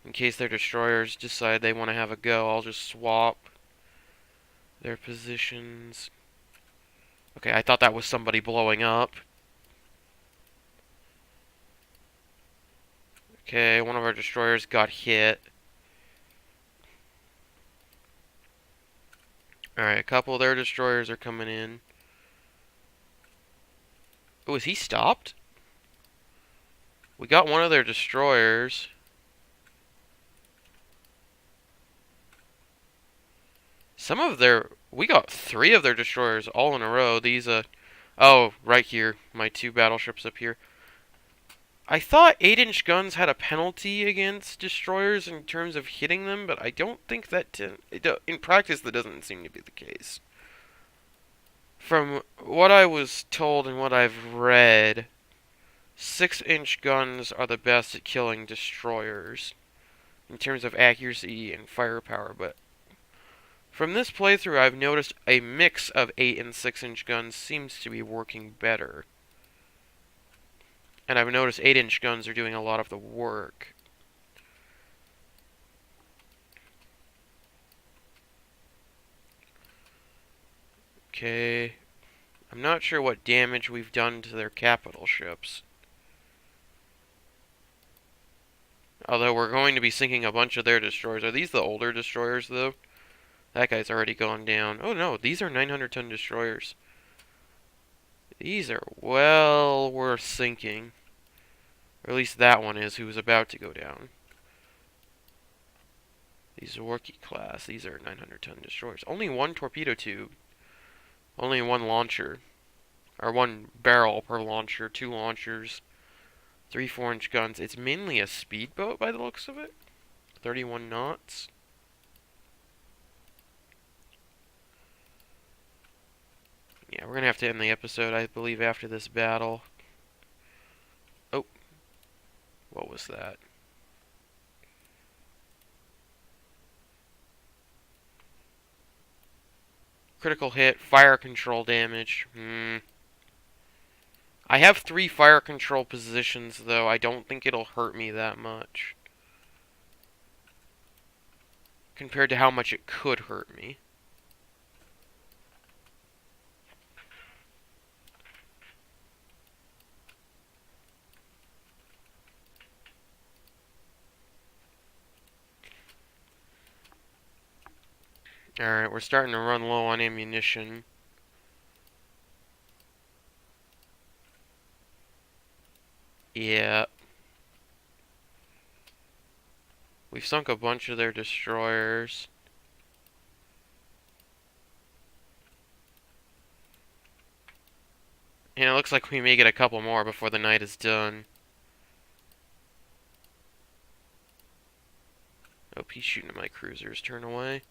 In case their destroyers decide they want to have a go, I'll just swap their positions. Okay, I thought that was somebody blowing up. Okay, one of our destroyers got hit. Alright, a couple of their destroyers are coming in. Oh, is he stopped? We got one of their destroyers. We got 3 of their destroyers all in a row. Oh, right here. My 2 battleships up here. I thought 8-inch guns had a penalty against destroyers in terms of hitting them, but I don't think that, in practice, that doesn't seem to be the case. From what I was told and what I've read, 6-inch guns are the best at killing destroyers in terms of accuracy and firepower, but from this playthrough I've noticed a mix of 8 and 6-inch guns seems to be working better. And I've noticed 8-inch guns are doing a lot of the work. Okay. I'm not sure what damage we've done to their capital ships. Although we're going to be sinking a bunch of their destroyers. Are these the older destroyers, though? That guy's already gone down. Oh no, these are 900-ton destroyers. These are well worth sinking. Or at least that one is, who was about to go down. These Zorky class, these are 900-ton destroyers. Only one torpedo tube. Only one launcher. Or one barrel per launcher, 2 launchers. 3 4-inch guns. It's mainly a speedboat by the looks of it. 31 knots. Yeah, we're going to have to end the episode, I believe, after this battle. Oh. What was that? Critical hit, fire control damage. I have 3 fire control positions, though. I don't think it'll hurt me that much. Compared to how much it could hurt me. Alright, we're starting to run low on ammunition. Yeah. We've sunk a bunch of their destroyers. And it looks like we may get a couple more before the night is done. Oh, he's shooting at my cruisers. Turn away.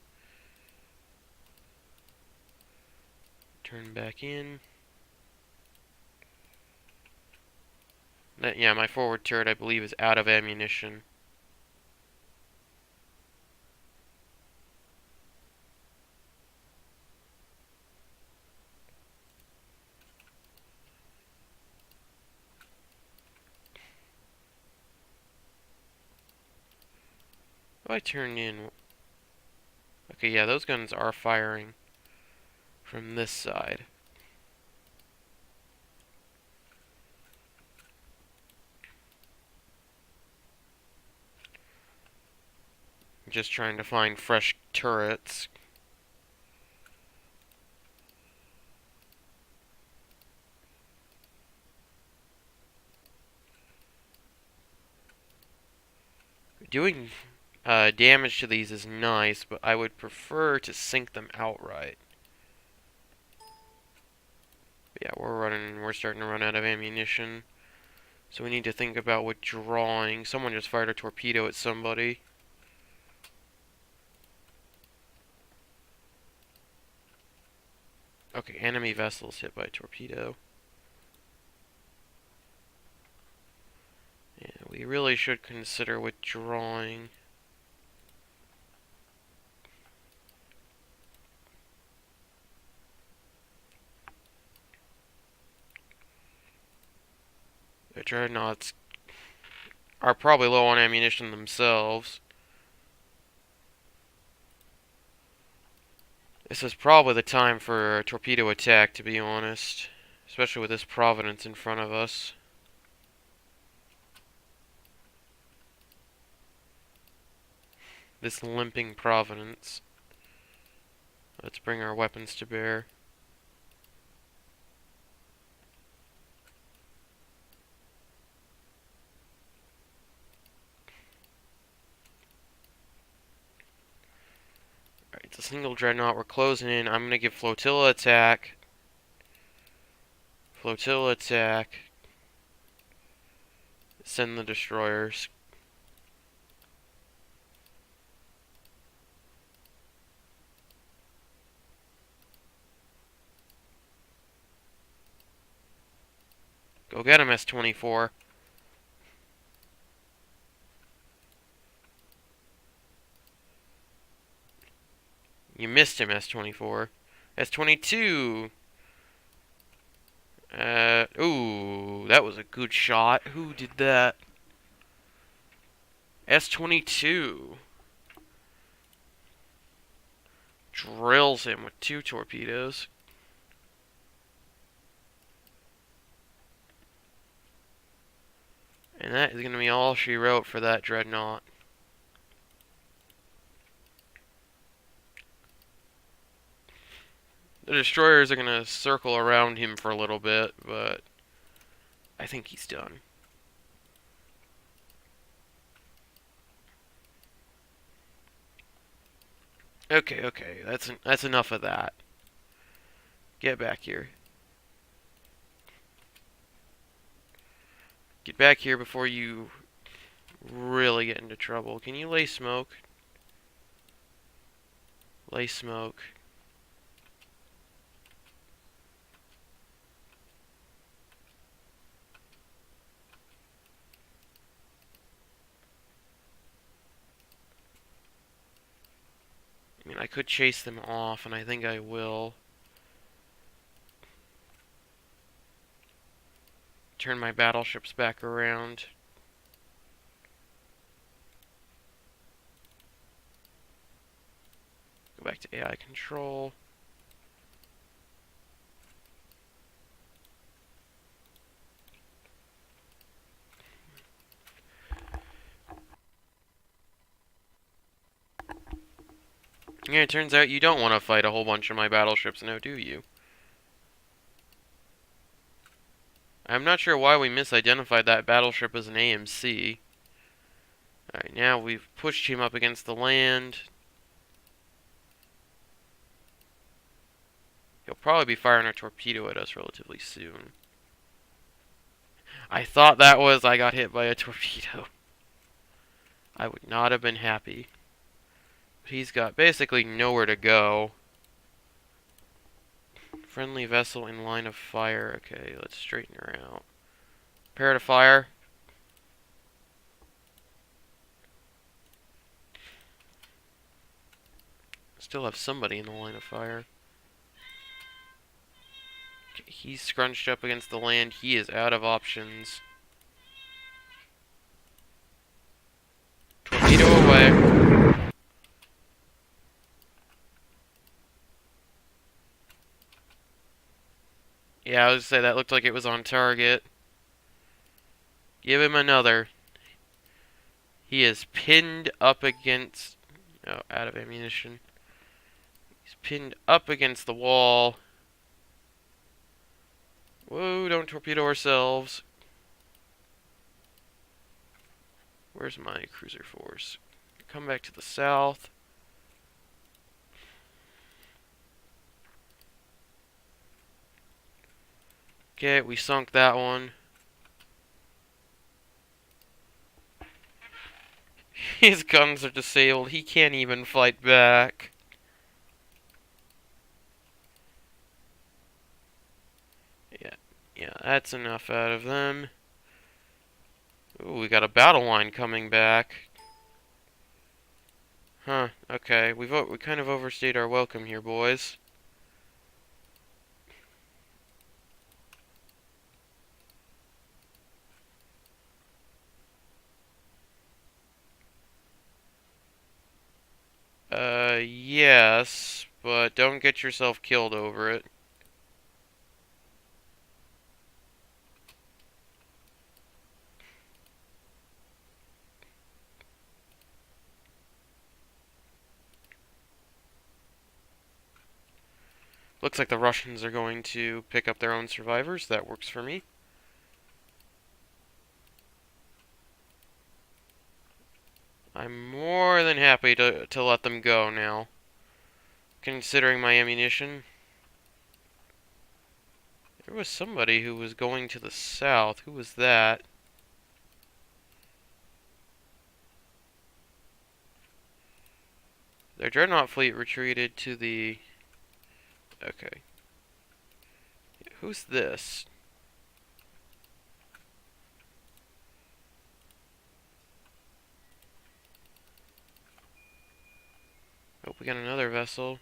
Turn back in. Yeah, my forward turret, I believe, is out of ammunition. If I turn in... Okay, yeah, those guns are firing from this side. I'm just trying to find fresh turrets. Doing damage to these is nice, but I would prefer to sink them outright. But yeah, we're starting to run out of ammunition. So we need to think about withdrawing. Someone just fired a torpedo at somebody. Okay, enemy vessels hit by a torpedo. Yeah, we really should consider withdrawing. The dreadnoughts are probably low on ammunition themselves. This is probably the time for a torpedo attack, to be honest. Especially with this Providence in front of us. This limping Providence. Let's bring our weapons to bear. Alright, it's a single dreadnought. We're closing in. I'm going to give flotilla attack. Flotilla attack. Send the destroyers. Go get him, S-24. You missed him, S-24. S-22! Ooh, that was a good shot. Who did that? S-22. Drills him with 2 torpedoes. And that is going to be all she wrote for that dreadnought. The destroyers are going to circle around him for a little bit, but I think he's done. Okay, that's enough of that. Get back here. Get back here before you really get into trouble. Can you lay smoke? Lay smoke. I mean, I could chase them off, and I think I will. Turn my battleships back around. Go back to AI control. Yeah, it turns out you don't want to fight a whole bunch of my battleships now, do you? I'm not sure why we misidentified that battleship as an AMC. Alright, now we've pushed him up against the land. He'll probably be firing a torpedo at us relatively soon. I thought that was I got hit by a torpedo. I would not have been happy. But he's got basically nowhere to go. Friendly vessel in line of fire. Okay, let's straighten her out. Prepare to fire. Still have somebody in the line of fire. Okay, he's scrunched up against the land. He is out of options. Torpedo away. Yeah, I was gonna say that looked like it was on target. Give him another. He is pinned up against... Oh, out of ammunition. He's pinned up against the wall. Whoa, don't torpedo ourselves. Where's my cruiser force? Come back to the south. Okay, we sunk that one. His guns are disabled. He can't even fight back. Yeah, that's enough out of them. Ooh, we got a battle line coming back. Huh, okay. We kind of overstayed our welcome here, boys. Yes, but don't get yourself killed over it. Looks like the Russians are going to pick up their own survivors. That works for me. I'm more than happy to let them go now, considering my ammunition. There was somebody who was going to the south. Who was that? Their dreadnought fleet retreated to the... Okay. Who's this? Oh, we got another vessel.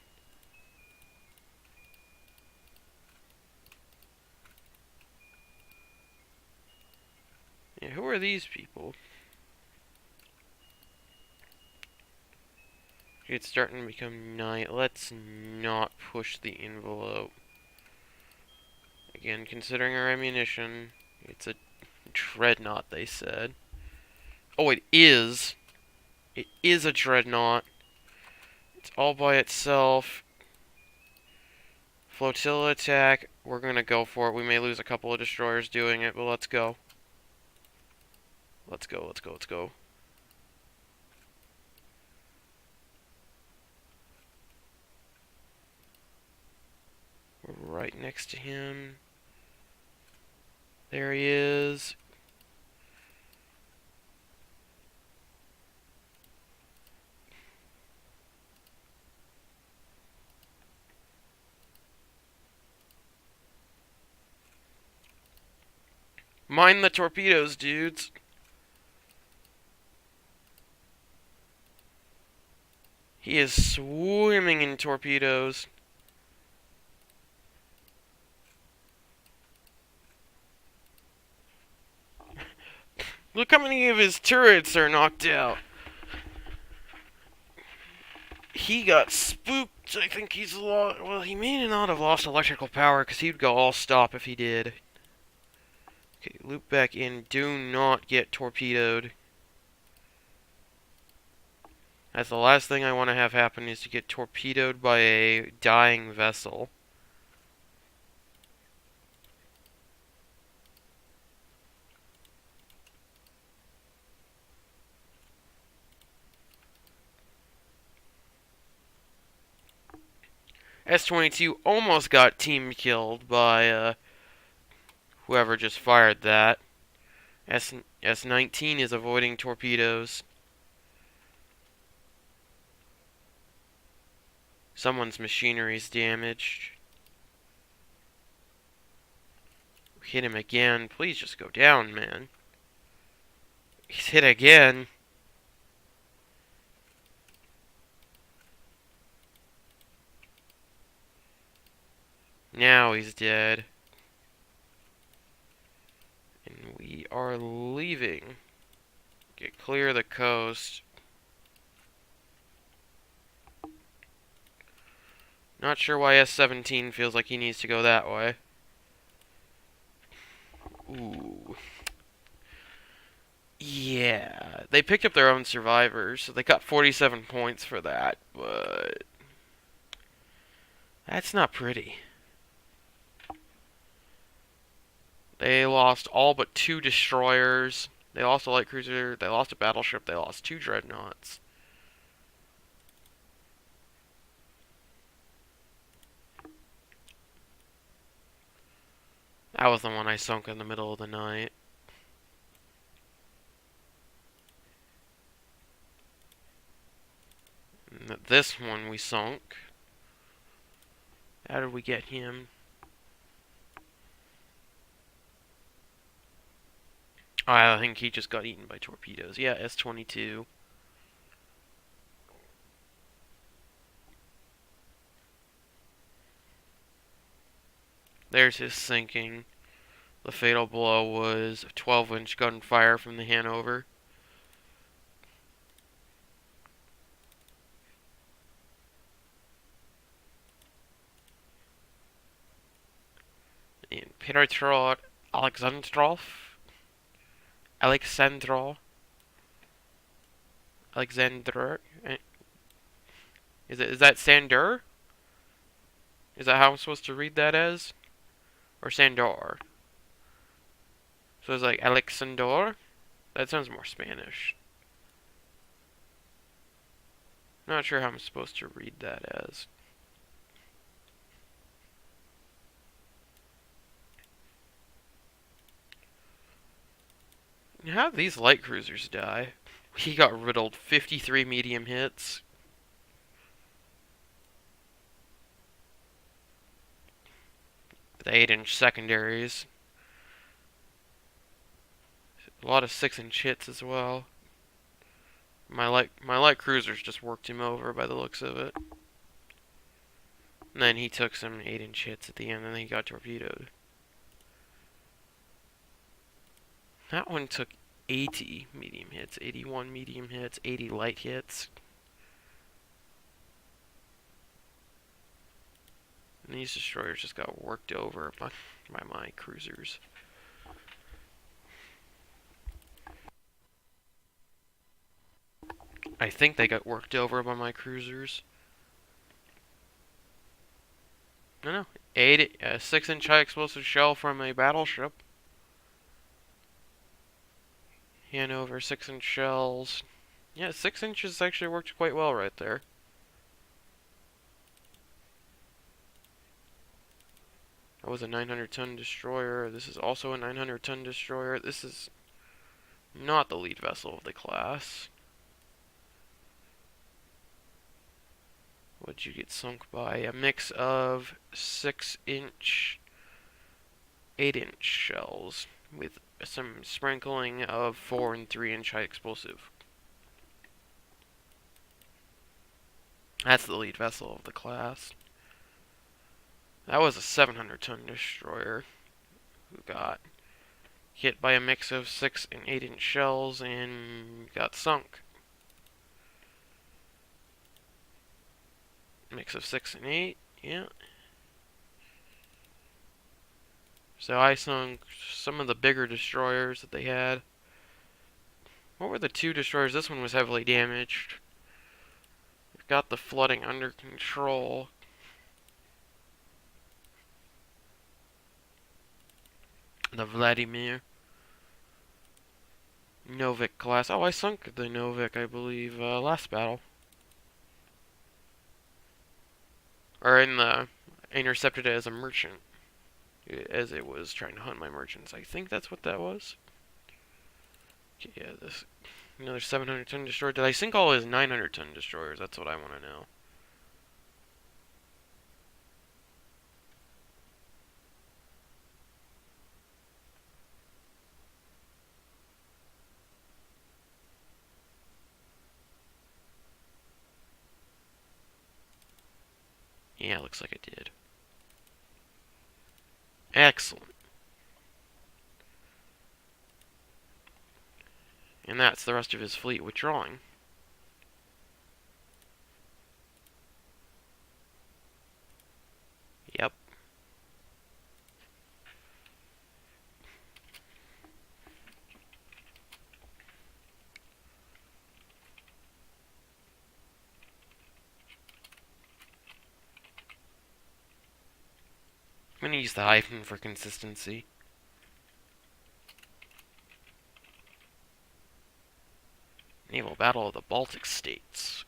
Yeah, who are these people? It's starting to become night. Let's not push the envelope. Again, considering our ammunition, it's a dreadnought, they said. Oh, it is. It is a dreadnought. It's all by itself. Flotilla attack. We're gonna go for it. We may lose a couple of destroyers doing it, but let's go. Let's go, let's go, let's go. We're right next to him. There he is. Mind the torpedoes, dudes. He is swimming in torpedoes. Look how many of his turrets are knocked out. He got spooked. I think he's lost. Well, he may not have lost electrical power because he'd go all stop if he did. Okay, loop back in. Do not get torpedoed. As the last thing I want to have happen is to get torpedoed by a dying vessel. S-22 almost got team killed by whoever just fired that. S-19 is avoiding torpedoes. Someone's machinery's damaged. Hit him again. Please just go down, man. He's hit again. Now he's dead. And we are leaving. Get clear of the coast. Not sure why S-17 feels like he needs to go that way. Ooh. Yeah. They picked up their own survivors, so they got 47 points for that, but that's not pretty. They lost all but 2 destroyers. They lost a light cruiser, they lost a battleship, they lost 2 dreadnoughts. That was the one I sunk in the middle of the night. And this one we sunk. How did we get him? I think he just got eaten by torpedoes. Yeah, S-22. There's his sinking. The fatal blow was a 12-inch gunfire from the Hanover. And Piotr Alexandrov. Alexandra. Alexander. Is that Sandor? Is that how I'm supposed to read that as? Or Sandor? So it's like Alexandor? That sounds more Spanish. Not sure how I'm supposed to read that as. How did these light cruisers die? He got riddled 53 medium hits. The 8-inch secondaries. A lot of 6-inch hits as well. My light cruisers just worked him over by the looks of it. And then he took some 8-inch hits at the end, and then he got torpedoed. That one took 80 medium hits, 81 medium hits, 80 light hits. And these destroyers just got worked over by my cruisers. I think they got worked over by my cruisers. No, 6-inch high explosive shell from a battleship. Hanover 6-inch shells. Yeah, 6 inches actually worked quite well right there. That was a 900-ton destroyer. This is also a 900-ton destroyer. This is not the lead vessel of the class. What'd you get sunk by? A mix of 6-inch, 8-inch shells with some sprinkling of 4 and 3-inch high explosive. That's the lead vessel of the class. That was a 700-ton destroyer who got hit by a mix of 6 and 8-inch shells and got sunk. Mix of 6 and 8, yeah. So I sunk some of the bigger destroyers that they had. What were the 2 destroyers? This one was heavily damaged. got the flooding under control. The Vladimir Novik class. Oh, I sunk the Novik, I believe, last battle. Or in the intercepted it as a merchant, as it was trying to hunt my merchants. I think that's what that was. Yeah, this another 700-ton destroyer. Did I sink all his 900-ton destroyers? That's what I want to know. Yeah, looks like I did. Excellent. And that's the rest of his fleet withdrawing. Yep. I'm gonna use the hyphen for consistency. Naval Battle of the Baltic States.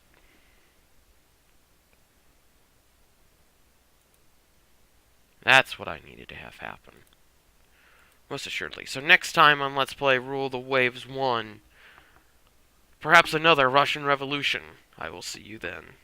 That's what I needed to have happen. Most assuredly. So next time on Let's Play Rule the Waves 1, perhaps another Russian Revolution. I will see you then.